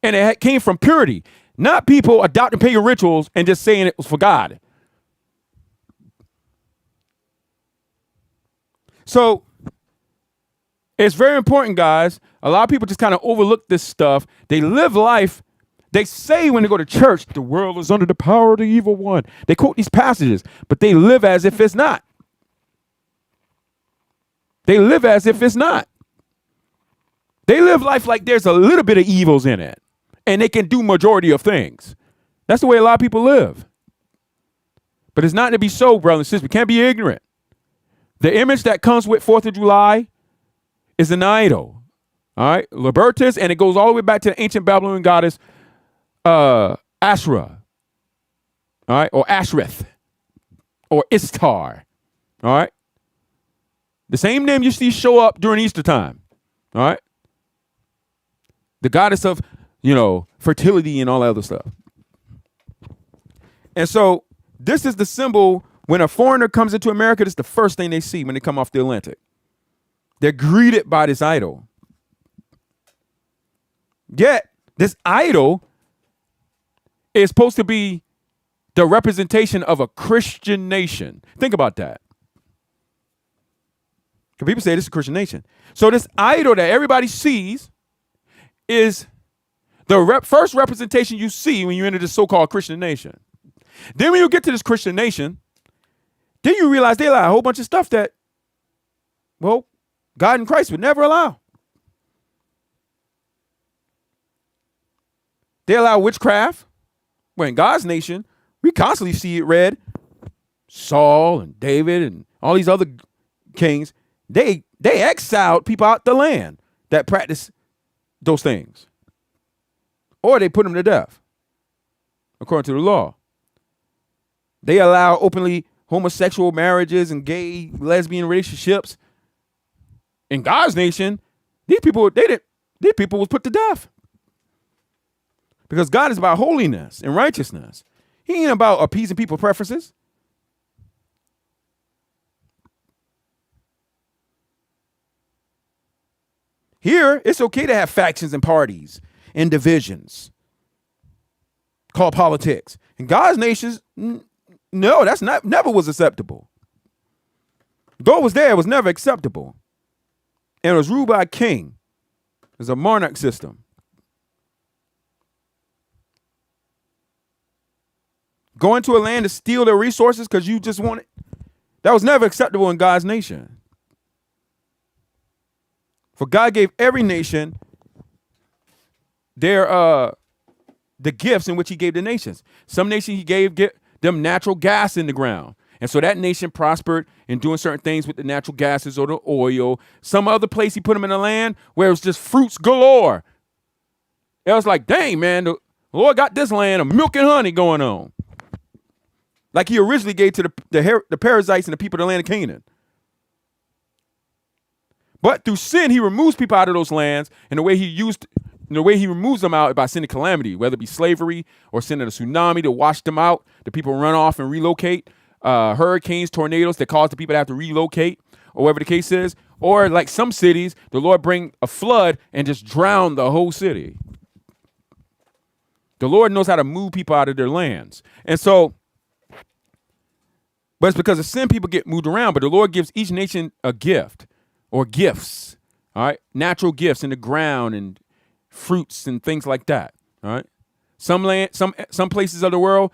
And it came from purity, not people adopting pagan rituals and just saying it was for God. So it's very important, guys. A lot of people just kind of overlook this stuff. They live life. They say when they go to church, the world is under the power of the evil one. They quote these passages, but they live as if it's not. They live as if it's not. They live life like there's a little bit of evils in it, and they can do majority of things. That's the way a lot of people live. But it's not to be so, brothers and sisters. We can't be ignorant. The image that comes with 4th of July is an idol. All right, Libertas, and it goes all the way back to the ancient Babylonian goddess Asherah. All right, or Ashereth, or Ishtar. All right, the same name you see show up during Easter time. All right, the goddess of fertility and all that other stuff. And so this is the symbol when a foreigner comes into America. This is the first thing they see when they come off the Atlantic. They're greeted by this idol. Yet, this idol is supposed to be the representation of a Christian nation. Think about that. Because people say this is a Christian nation. So this idol that everybody sees is the first representation you see when you enter this so-called Christian nation. Then when you get to this Christian nation, then you realize they allow a whole bunch of stuff that, well, God and Christ would never allow. They allow witchcraft. Well, in God's nation, we constantly see it read. Saul and David and all these other kings, they exiled people out the land that practice those things. Or they put them to death, according to the law. They allow openly homosexual marriages and gay, lesbian relationships. In God's nation, these people was put to death. Because God is about holiness and righteousness. He ain't about appeasing people's preferences. Here, it's okay to have factions and parties and divisions called politics. In God's nations, no, that's never was acceptable. Though it was there, it was never acceptable. And it was ruled by a king. It was a monarch system. Going to a land to steal their resources because you just want it, that was never acceptable in God's nation. For God gave every nation their the gifts in which he gave the nations. Some nations he gave them natural gas in the ground. And so that nation prospered in doing certain things with the natural gases or the oil. Some other place he put them in a land where it was just fruits galore. It was like, dang, man, the Lord got this land of milk and honey going on. Like he originally gave to the Perizzites and the people of the land of Canaan. But through sin, he removes people out of those lands, and the way he removes them out is by sending calamity, whether it be slavery or sending a tsunami to wash them out. The people run off and relocate. Hurricanes, tornadoes that cause the people to have to relocate, or whatever the case is. Or like some cities, the Lord bring a flood and just drown the whole city. The Lord knows how to move people out of their lands. And so, but it's because of sin, people get moved around. But the Lord gives each nation a gift or gifts, all right? Natural gifts in the ground and fruits and things like that, all right? Some places of the world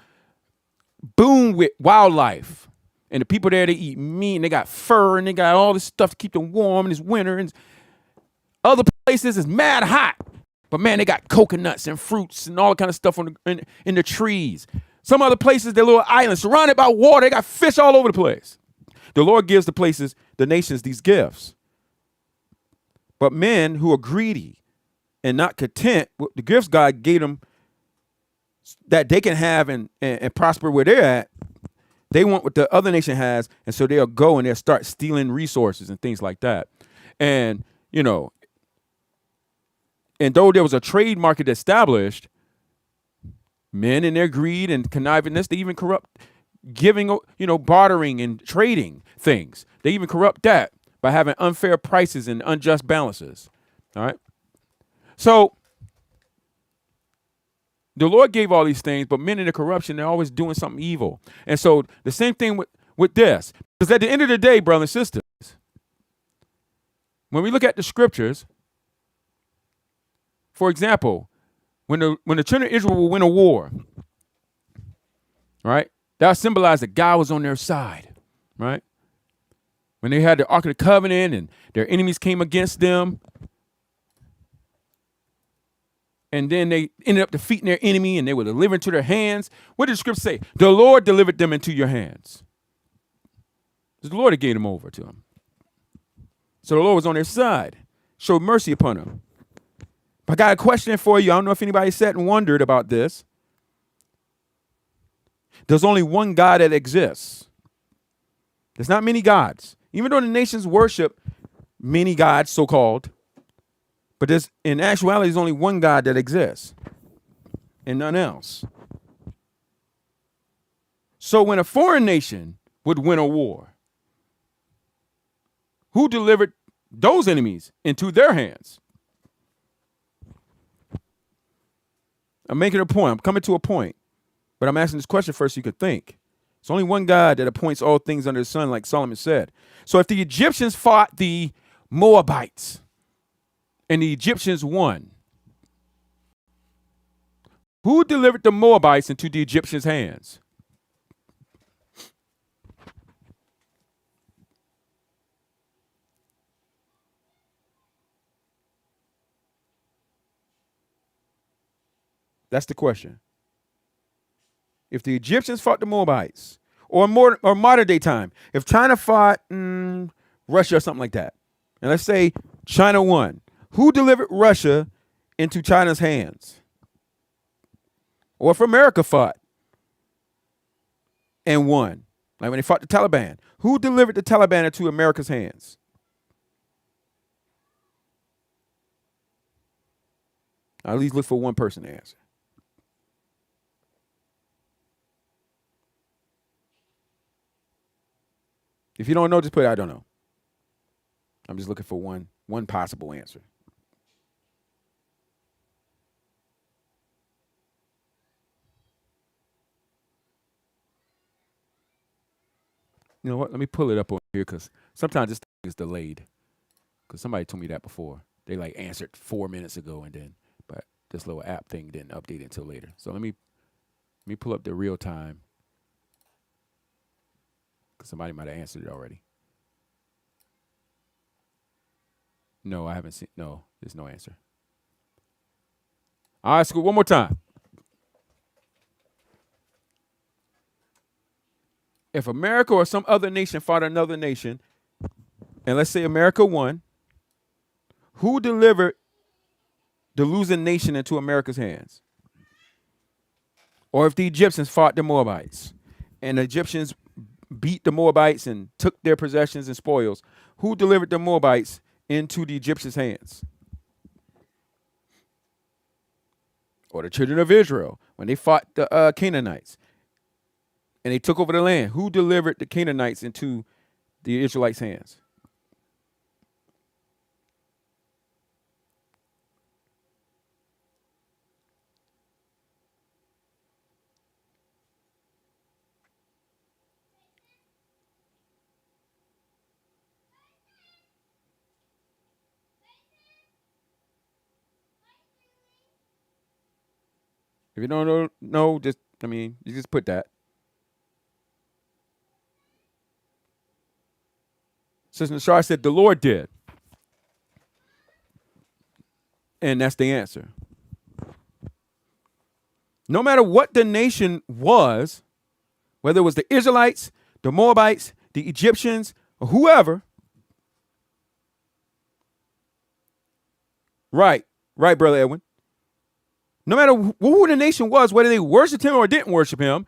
boom with wildlife. And the people there, they eat meat and they got fur and they got all this stuff to keep them warm in this winter. And other places is mad hot. But man, they got coconuts and fruits and all kind of stuff in the trees. Some other places, they're little islands surrounded by water. They got fish all over the place. The Lord gives the nations, these gifts. But men who are greedy and not content with the gifts God gave them that they can have and prosper where they're at, they want what the other nation has, and so they'll go and they'll start stealing resources and things like that. And, and though there was a trade market established, men in their greed and connivangness, they even corrupt giving, bartering and trading things. They even corrupt that by having unfair prices and unjust balances. All right. So the Lord gave all these things, but men in the corruption, they're always doing something evil. And so the same thing with this. Because at the end of the day, brothers and sisters, when we look at the scriptures, for example, when the children of Israel will win a war, right, that symbolized that God was on their side, right? When they had the Ark of the Covenant and their enemies came against them, and then they ended up defeating their enemy and they were delivered into their hands. What did the scripture say? The Lord delivered them into your hands. The Lord gave them over to them. So the Lord was on their side, showed mercy upon them. But I got a question for you. I don't know if anybody sat and wondered about this. There's only one God that exists. There's not many gods. Even though the nations worship many gods, so-called, but in actuality, there's only one God that exists and none else. So when a foreign nation would win a war, who delivered those enemies into their hands? I'm making a point. I'm coming to a point. But I'm asking this question first so you could think. It's only one God that appoints all things under the sun, like Solomon said. So if the Egyptians fought the Moabites and the Egyptians won, who delivered the Moabites into the Egyptians' hands? That's the question. If the Egyptians fought the Moabites, or modern day time, if China fought Russia or something like that, and let's say China won, who delivered Russia into China's hands? Or if America fought and won, like when they fought the Taliban, who delivered the Taliban into America's hands? I'll at least look for one person to answer. If you don't know, just put I don't know. I'm just looking for one possible answer. You know what? Let me pull it up on here because sometimes this thing is delayed. Because somebody told me that before. They answered 4 minutes ago but this little app thing didn't update until later. So let me pull up the real time. Because somebody might have answered it already. No, I haven't seen. No, there's no answer. All right, school, one more time. If America or some other nation fought another nation, and let's say America won, who delivered the losing nation into America's hands? Or if the Egyptians fought the Moabites, and the Egyptians beat the Moabites and took their possessions and spoils, who delivered the Moabites into the Egyptians' hands? Or the children of Israel, when they fought the Canaanites and they took over the land, who delivered the Canaanites into the Israelites' hands? If you don't know, you just put that. Sister Nashar said, the Lord did. And that's the answer. No matter what the nation was, whether it was the Israelites, the Moabites, the Egyptians, or whoever. Right, Brother Edwin. No matter who the nation was, whether they worshiped him or didn't worship him,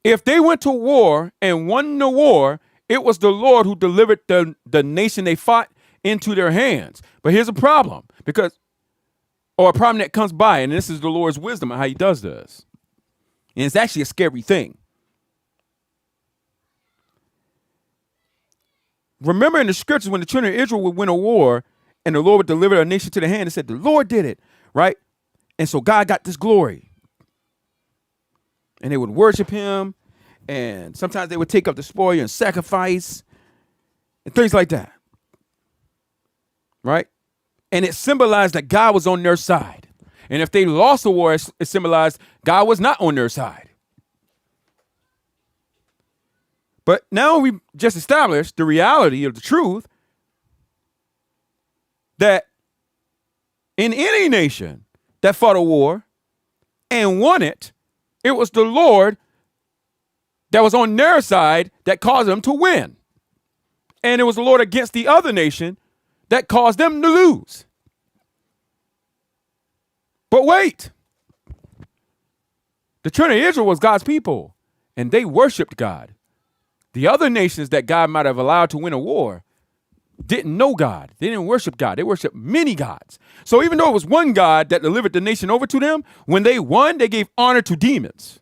if they went to war and won the war, it was the Lord who delivered the nation they fought into their hands. But here's a problem, or a problem that comes by, and this is the Lord's wisdom on how he does this. And it's actually a scary thing. Remember in the scriptures when the children of Israel would win a war and the Lord would deliver a nation to the hand, it said the Lord did it, right? And so God got this glory. And they would worship him, and sometimes they would take up the spoil and sacrifice and things like that, right? And it symbolized that God was on their side. And if they lost the war, it symbolized God was not on their side. But now we just established the reality of the truth that in any nation that fought a war and won it, it was the Lord that was on their side that caused them to win. And it was the Lord against the other nation that caused them to lose. But wait, the children of Israel was God's people, and they worshiped God. The other nations that God might have allowed to win a war didn't know God. They didn't worship God. They worshiped many gods. So even though it was one God that delivered the nation over to them, when they won, they gave honor to demons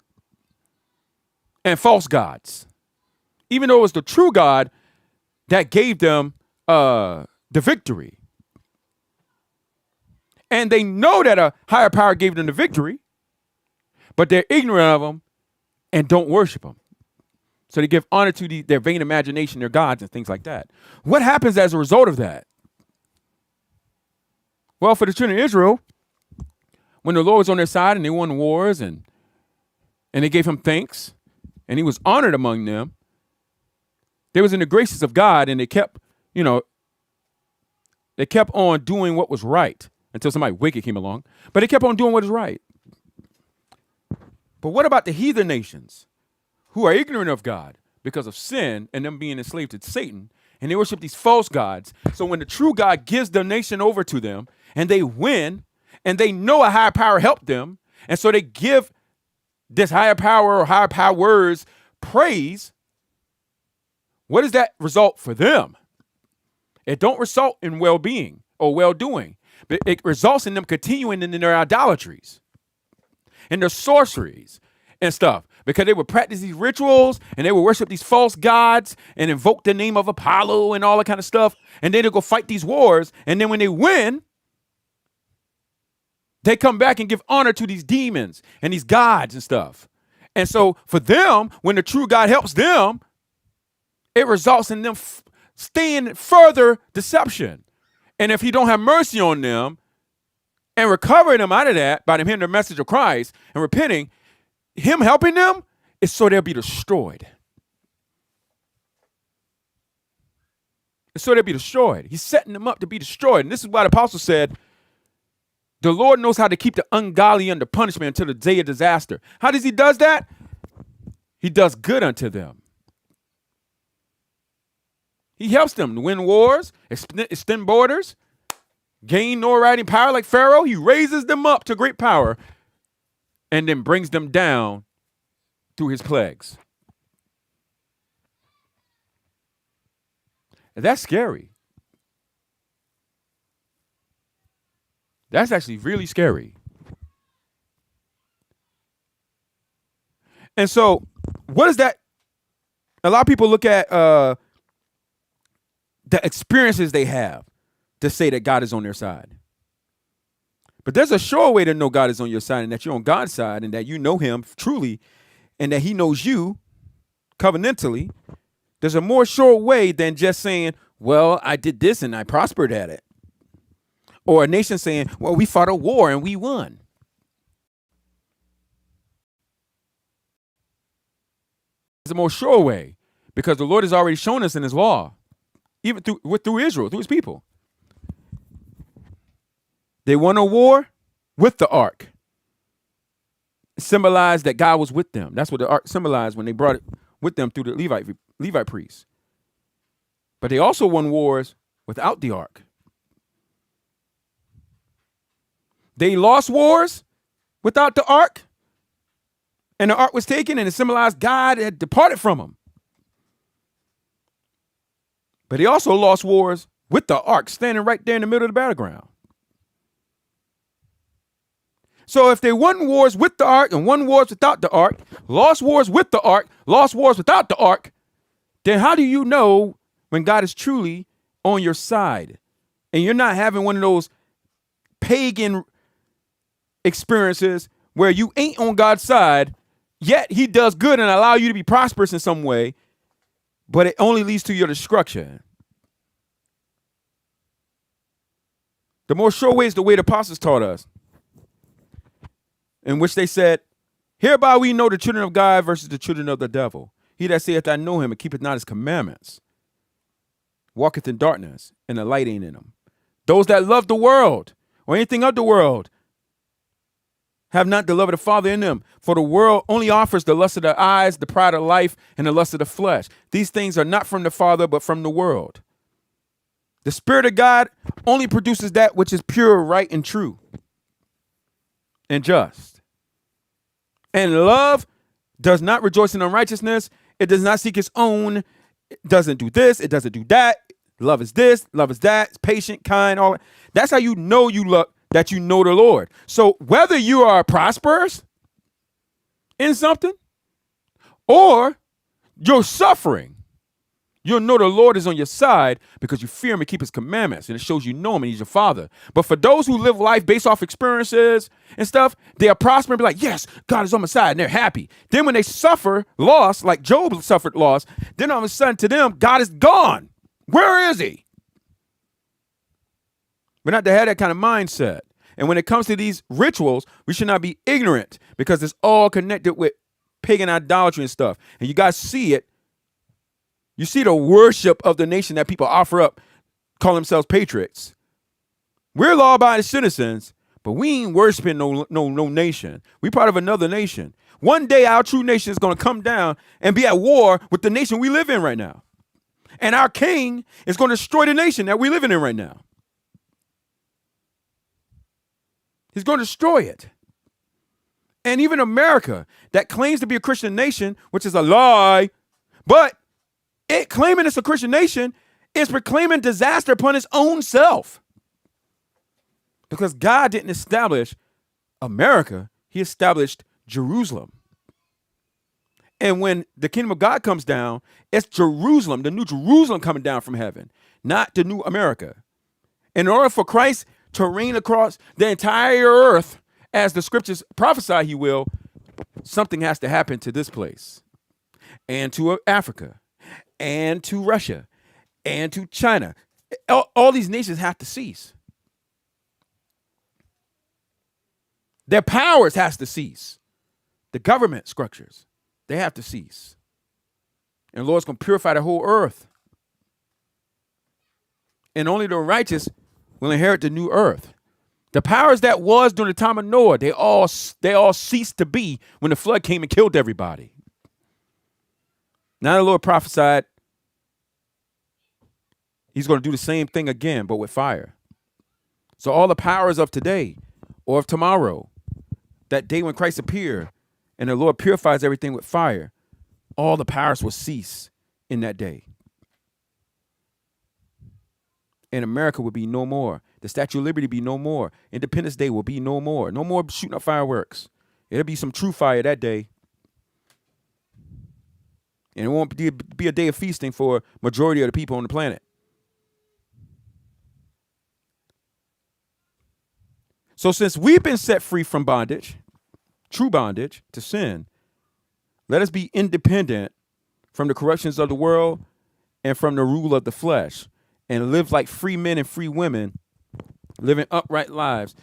and false gods. Even though it was the true God that gave them the victory. And they know that a higher power gave them the victory, but they're ignorant of them and don't worship them. So they give honor to their vain imagination, their gods, and things like that. What happens as a result of that? Well, for the children of Israel, when the Lord was on their side and they won wars and they gave him thanks and he was honored among them, they was in the graces of God, and they kept on doing what was right until somebody wicked came along. But they kept on doing what is right. But what about the heathen nations who are ignorant of God because of sin and them being enslaved to Satan, and they worship these false gods? So when the true God gives the nation over to them and they win, and they know a higher power helped them, and so they give this higher power or higher powers praise, what does that result for them? It don't result in well-being or well-doing, but it results in them continuing in their idolatries and their sorceries and stuff, because they would practice these rituals and they would worship these false gods and invoke the name of Apollo and all that kind of stuff. And then they go fight these wars. And then when they win, they come back and give honor to these demons and these gods and stuff. And so for them, when the true God helps them, it results in them staying further deception. And if he don't have mercy on them and recovering them out of that by them hearing the message of Christ and repenting, him helping them is so they'll be destroyed. It's so they'll be destroyed. He's setting them up to be destroyed. And this is why the apostle said, the Lord knows how to keep the ungodly under punishment until the day of disaster. How does he does that? He does good unto them. He helps them to win wars, extend borders, gain notoriety and power like Pharaoh. He raises them up to great power and then brings them down through his plagues. And that's scary. That's actually really scary. And so what is that? A lot of people look at the experiences they have to say that God is on their side. But there's a sure way to know God is on your side, and that you're on God's side, and that you know him truly, and that he knows you covenantally. There's a more sure way than just saying, well, I did this and I prospered at it. Or a nation saying, well, we fought a war and we won. It's a more sure way because the Lord has already shown us in his law, even through Israel, through his people. They won a war with the ark. It symbolized that God was with them. That's what the ark symbolized when they brought it with them through the Levite priests. But they also won wars without the ark. They lost wars without the ark, and the ark was taken, and it symbolized God had departed from them. But he also lost wars with the ark standing right there in the middle of the battleground. So if they won wars with the ark and won wars without the ark, lost wars with the ark, lost wars without the ark, then how do you know when God is truly on your side and you're not having one of those pagan experiences where you ain't on God's side, yet he does good and allow you to be prosperous in some way, but it only leads to your destruction? The more sure way is the way the apostles taught us, in which they said, hereby we know the children of God versus the children of the devil. He that saith, I know him, and keepeth not his commandments, walketh in darkness, and the light ain't in him. Those that love the world, or anything of the world, have not the love of the Father in them. For the world only offers the lust of the eyes, the pride of life, and the lust of the flesh. These things are not from the Father, but from the world. The Spirit of God only produces that which is pure, right, and true, and just. And love does not rejoice in unrighteousness. It does not seek its own. It doesn't do this. It doesn't do that. Love is this. Love is that. It's patient, kind, all that. That's how you know you love, that you know the Lord. So whether you are prosperous in something or you're suffering, you'll know the Lord is on your side because you fear him and keep his commandments. And it shows you know him and he's your father. But for those who live life based off experiences and stuff, they are prospering and be like, yes, God is on my side. And they're happy. Then when they suffer loss, like Job suffered loss, then all of a sudden to them, God is gone. Where is he? We're not to have that kind of mindset. And when it comes to these rituals, we should not be ignorant because it's all connected with pagan idolatry and stuff. And you guys see it. You see the worship of the nation that people offer up, call themselves patriots. We're law-abiding citizens, but we ain't worshiping no nation. We part of another nation. One day our true nation is going to come down and be at war with the nation we live in right now. And our king is going to destroy the nation that we're living in right now. He's going to destroy it. And even America, that claims to be a Christian nation, which is a lie, but it claiming it's a Christian nation is proclaiming disaster upon its own self. Because God didn't establish America, he established Jerusalem. And when the kingdom of God comes down, it's Jerusalem, the new Jerusalem coming down from heaven, not the new America. In order for Christ to reign across the entire earth, as the scriptures prophesy he will, something has to happen to this place and to Africa and to Russia and to China. All these nations have to cease. Their powers has to cease. The government structures, they have to cease. And the Lord's going to purify the whole earth. And only the righteous will inherit the new earth. The powers that was during the time of Noah, they all ceased to be when the flood came and killed everybody. Now the Lord prophesied he's going to do the same thing again, but with fire. So all the powers of today or of tomorrow, that day when Christ appeared and the Lord purifies everything with fire, all the powers will cease in that day. And America will be no more. The Statue of Liberty be no more. Independence Day will be no more. No more shooting up fireworks. It'll be some true fire that day. And it won't be a day of feasting for majority of the people on the planet. So since we've been set free from bondage, true bondage to sin, let us be independent from the corruptions of the world and from the rule of the flesh, and live like free men and free women, living upright lives,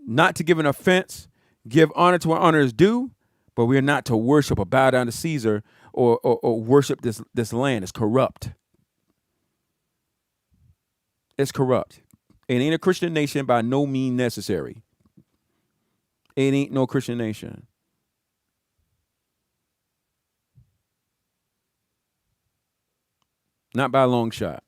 not to give an offense, give honor to where honor is due, but we are not to worship or bow down to Caesar or worship this land. It's corrupt. It's corrupt. It ain't a Christian nation by no means necessary. It ain't no Christian nation. Not by a long shot.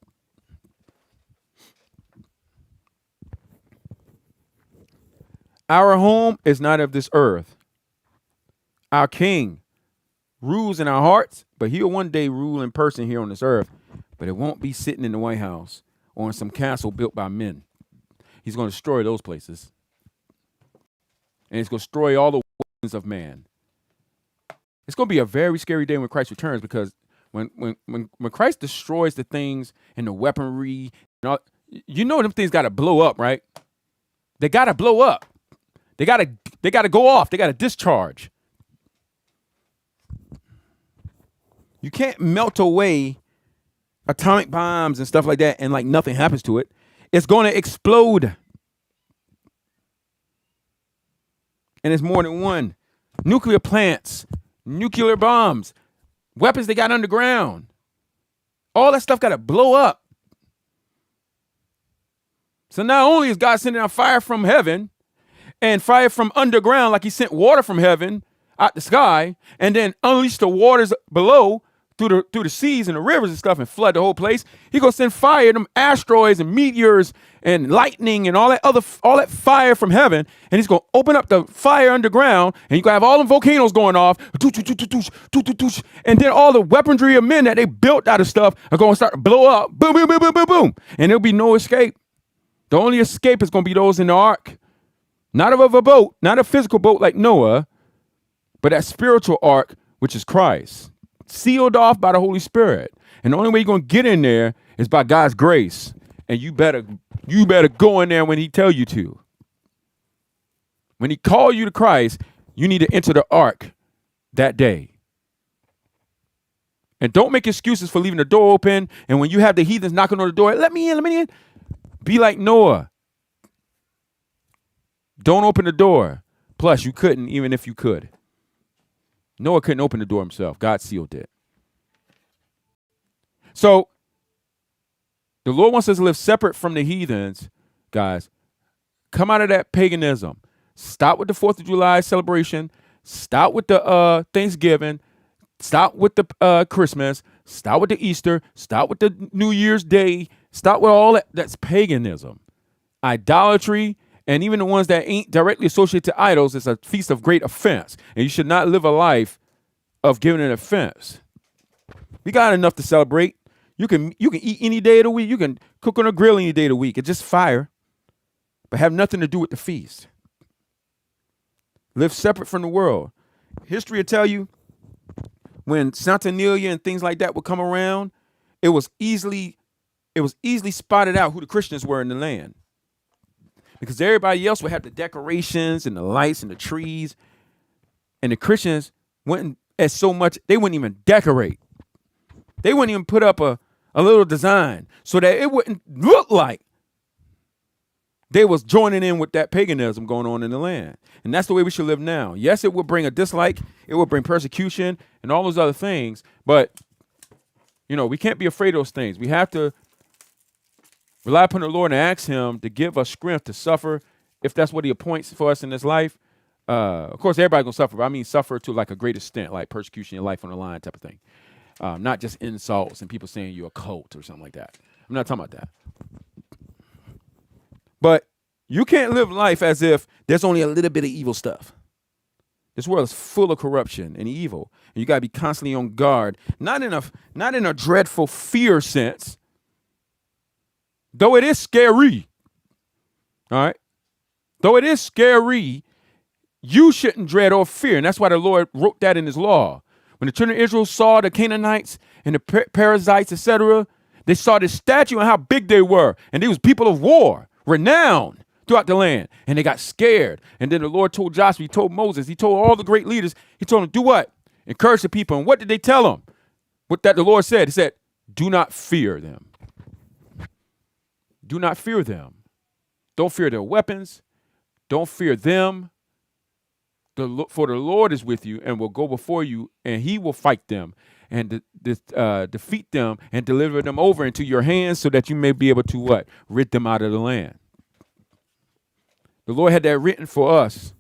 Our home is not of this earth. Our king rules in our hearts, but he'll one day rule in person here on this earth. But it won't be sitting in the White House or in some castle built by men. He's going to destroy those places. And he's going to destroy all the weapons of man. It's going to be a very scary day when Christ returns, because when Christ destroys the things and the weaponry, them things got to blow up, right? They got to blow up. They got to go off. They got to discharge. You can't melt away atomic bombs and stuff like that and like nothing happens to it. It's going to explode. And it's more than one. Nuclear plants, nuclear bombs, weapons they got underground. All that stuff got to blow up. So not only is God sending out fire from heaven and fire from underground, like he sent water from heaven out the sky and then unleashed the waters below through the seas and the rivers and stuff and flood the whole place. He gonna send fire, them asteroids and meteors and lightning and all that fire from heaven, and he's gonna open up the fire underground, and you gonna have all the volcanoes going off, and then all the weaponry of men that they built out of stuff are gonna start to blow up, boom, boom, boom, boom, boom, boom, and there'll be no escape. The only escape is gonna be those in the ark, not of a boat, not a physical boat like Noah, but that spiritual ark, which is Christ, sealed off by the Holy Spirit. And the only way you're going to get in there is by God's grace. And you better go in there when he tell you to. When he call you to Christ, you need to enter the ark that day. And don't make excuses for leaving the door open. And when you have the heathens knocking on the door, let me in. Be like Noah. Don't open the door. Plus, you couldn't even if you could. Noah couldn't open the door himself. God sealed it. So the Lord wants us to live separate from the heathens, guys. Come out of that paganism. Stop with the 4th of July celebration. Stop with the Thanksgiving. Stop with the Christmas. Stop with the Easter. Stop with the New Year's Day. Stop with all that. That's paganism. Idolatry. And even the ones that ain't directly associated to idols, it's a feast of great offense. And you should not live a life of giving an offense. We got enough to celebrate. You can eat any day of the week. You can cook on a grill any day of the week. It's just fire, but have nothing to do with the feast. Live separate from the world. History will tell you when Saturnalia and things like that would come around, it was easily spotted out who the Christians were in the land. Because everybody else would have the decorations and the lights and the trees. And the Christians wouldn't as so much, they wouldn't even decorate. They wouldn't even put up a little design so that it wouldn't look like they was joining in with that paganism going on in the land. And that's the way we should live now. Yes, it will bring a dislike. It will bring persecution and all those other things. But, we can't be afraid of those things. We have to rely upon the Lord and ask him to give us strength to suffer if that's what he appoints for us in this life. Of course, everybody's going to suffer, but I mean suffer to like a great extent, like persecution, your life on the line type of thing. Not just insults and people saying you're a cult or something like that. I'm not talking about that. But you can't live life as if there's only a little bit of evil stuff. This world is full of corruption and evil. And you got to be constantly on guard, not in a dreadful fear sense, though it is scary. All right. Though it is scary, you shouldn't dread or fear. And that's why the Lord wrote that in his law. When the children of Israel saw the Canaanites and the Perizzites, etc., they saw this statue and how big they were. And they was people of war, renowned throughout the land. And they got scared. And then the Lord told Joshua, he told Moses, he told all the great leaders, he told them, do what? Encourage the people. And what did they tell them? What that the Lord said? He said, do not fear them. Do not fear them. Don't fear their weapons. Don't fear them. For the Lord is with you and will go before you, and he will fight them. and defeat them and deliver them over into your hands so that you may be able to what? Rid them out of the land. The Lord had that written for us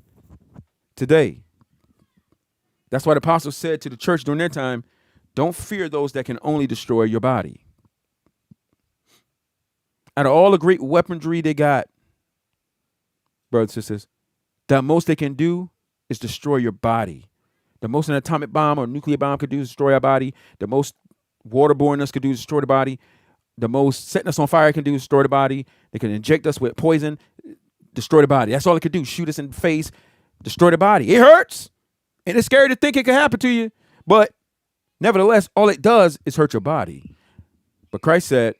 today. That's why the apostles said to the church during their time, don't fear those that can only destroy your body. Out of all the great weaponry they got, brothers and sisters, the most they can do is destroy your body. The most an atomic bomb or nuclear bomb could do is destroy our body. The most waterborne us could do is destroy the body. The most setting us on fire can do is destroy the body. They can inject us with poison, destroy the body. That's all it could do. Shoot us in the face, destroy the body. It hurts. And it's scary to think it could happen to you. But nevertheless, all it does is hurt your body. But Christ said,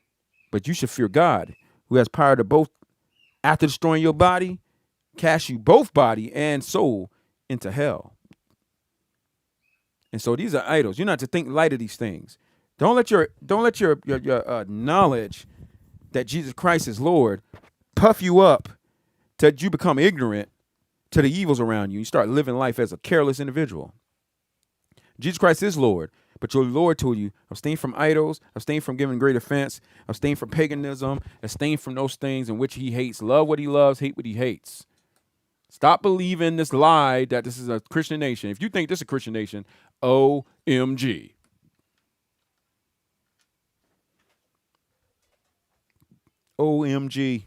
but you should fear God, who has power to both, after destroying your body, cast you both body and soul into hell. And so these are idols. You're not to think light of these things. Don't let your knowledge that Jesus Christ is Lord puff you up till you become ignorant to the evils around you. You start living life as a careless individual. Jesus Christ is Lord, but your Lord told you, abstain from idols, abstain from giving great offense, abstain from paganism, abstain from those things in which he hates. Love what he loves, hate what he hates. Stop believing this lie that this is a Christian nation. If you think this is a Christian nation, OMG. OMG.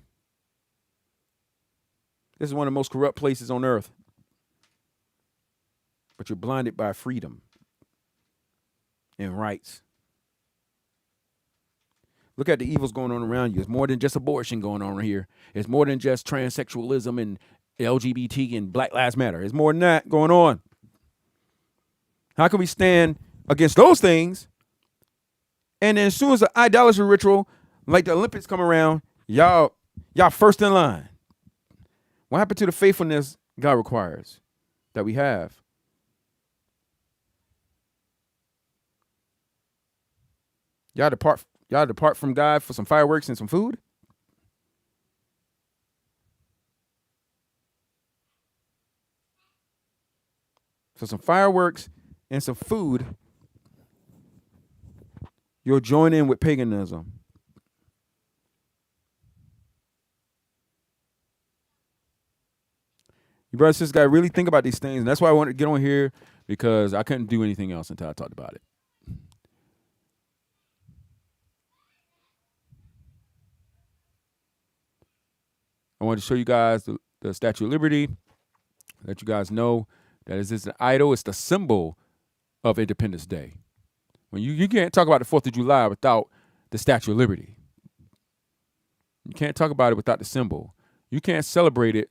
This is one of the most corrupt places on earth. But you're blinded by freedom and rights. Look at the evils going on around you. It's more than just abortion going on here. It's more than just transsexualism and LGBT and Black Lives Matter. It's more than that going on. How can we stand against those things? And then as soon as the idolatry ritual, like the Olympics come around, y'all first in line. What happened to the faithfulness God requires that we have? Y'all depart from God for some fireworks and some food? For some fireworks and some food, you'll join in with paganism. You brothers and sisters got to really think about these things. And that's why I wanted to get on here, because I couldn't do anything else until I talked about it. I wanted to show you guys the Statue of Liberty, let you guys know that it's an idol. It's the symbol of Independence Day. When you can't talk about the 4th of July without the Statue of Liberty. You can't talk about it without the symbol. You can't celebrate it.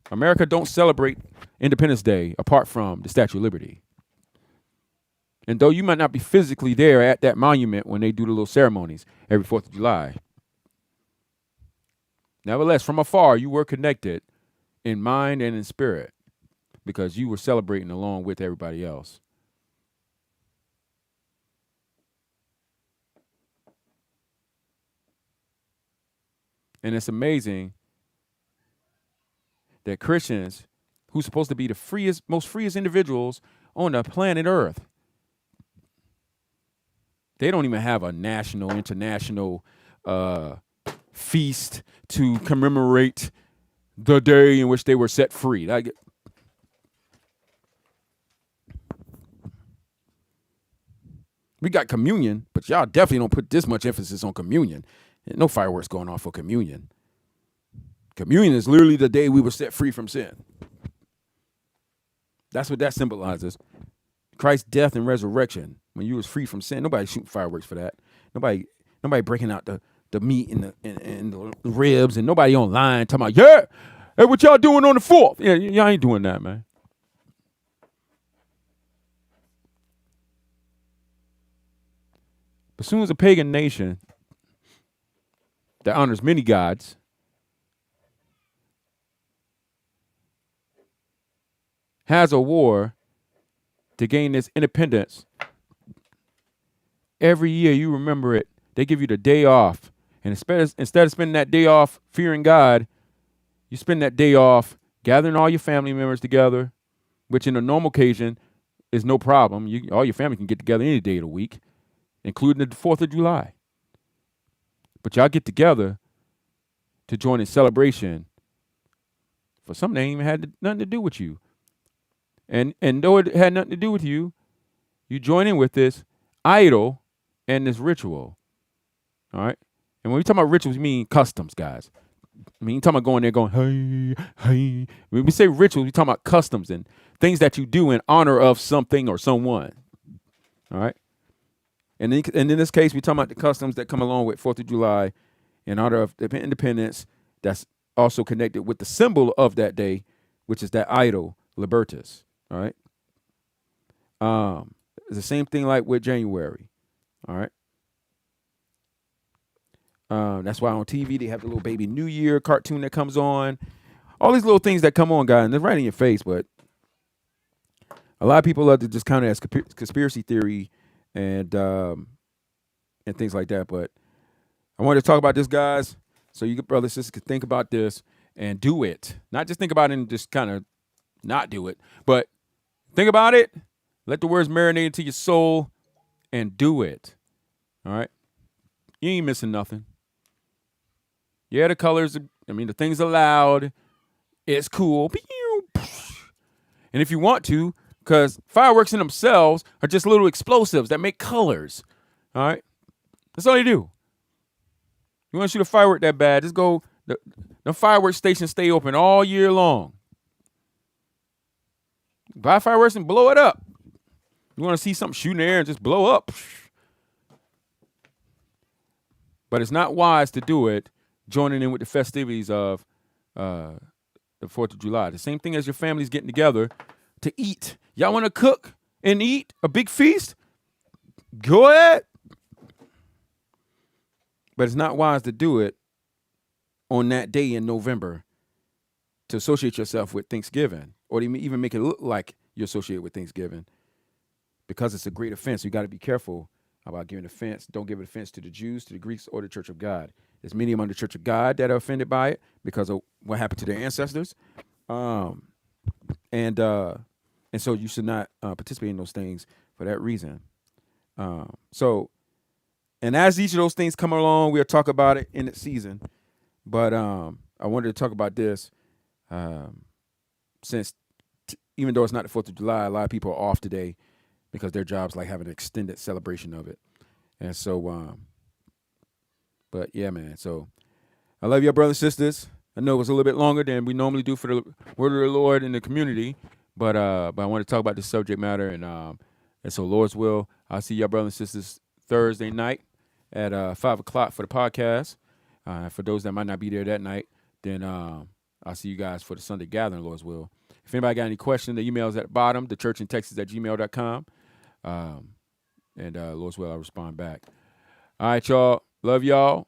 America don't celebrate Independence Day apart from the Statue of Liberty. And though you might not be physically there at that monument when they do the little ceremonies every 4th of July, nevertheless, from afar, you were connected in mind and in spirit because you were celebrating along with everybody else. And it's amazing that Christians, who's supposed to be the most freest individuals on the planet Earth, they don't even have a national, international feast to commemorate the day in which they were set free. We got communion, but y'all definitely don't put this much emphasis on communion. No fireworks going on for communion. Communion is literally the day we were set free from sin. That's what that symbolizes. Christ's death and resurrection. When you was free from sin, nobody shooting fireworks for that. Nobody breaking out the meat and the ribs, and nobody online talking about, yeah, hey, what y'all doing on the 4th? Yeah, y'all ain't doing that, man. But as soon as a pagan nation that honors many gods has a war to gain this independence, every year you remember it. They give you the day off. And instead of spending that day off fearing God, you spend that day off gathering all your family members together, which in a normal occasion is no problem. All your family can get together any day of the week, including the 4th of July. But y'all get together to join in celebration for something that ain't even had nothing to do with you. And though it had nothing to do with you, you join in with this idol and this ritual. All right? And when we talk about rituals, we mean customs, guys. I mean, you talking about going there going, hey, hey. When we say rituals, we talking about customs and things that you do in honor of something or someone. All right? And in this case, we're talking about the customs that come along with 4th of July in honor of independence that's also connected with the symbol of that day, which is that idol, Libertas. All right? It's the same thing like with January. All right? That's why on TV they have the little Baby New Year cartoon that comes on. All these little things that come on, guys, and they're right in your face, but a lot of people love to just count it as conspiracy theory and things like that. But I wanted to talk about this, guys, so you brothers and sisters can think about this and do it. Not just think about it and just kind of not do it, but think about it. Let the words marinate into your soul and do it. All right? You ain't missing nothing. Yeah, the colors, the things are loud. It's cool. And if you want to, because fireworks in themselves are just little explosives that make colors. All right? That's all they do. You want to shoot a firework that bad, just go, the fireworks stations stay open all year long. Buy fireworks and blow it up. You want to see something shooting in the air and just blow up. But it's not wise to do it joining in with the festivities of the 4th of July. The same thing as your family's getting together to eat. Y'all want to cook and eat a big feast? Go ahead. But it's not wise to do it on that day in November to associate yourself with Thanksgiving or to even make it look like you're associated with Thanksgiving because it's a great offense. You got to be careful about giving offense. Don't give offense to the Jews, to the Greeks, or the Church of God. There's many among the Church of God that are offended by it because of what happened to their ancestors. And so you should not participate in those things for that reason. And as each of those things come along, we'll talk about it in its season. But I wanted to talk about this since even though it's not the 4th of July, a lot of people are off today because their jobs like having an extended celebration of it. And so, but yeah, man. So I love you, brothers and sisters. I know it was a little bit longer than we normally do for the word of the Lord in the community, but I want to talk about this subject matter, and so Lord's will, I'll see y'all brothers and sisters Thursday night at 5:00 for the podcast. For those that might not be there that night, then I'll see you guys for the Sunday gathering, Lord's will. If anybody got any questions, the email's at the bottom, TheChurchInTexas@gmail.com. And Lord's will, I'll respond back. All right, y'all. Love y'all.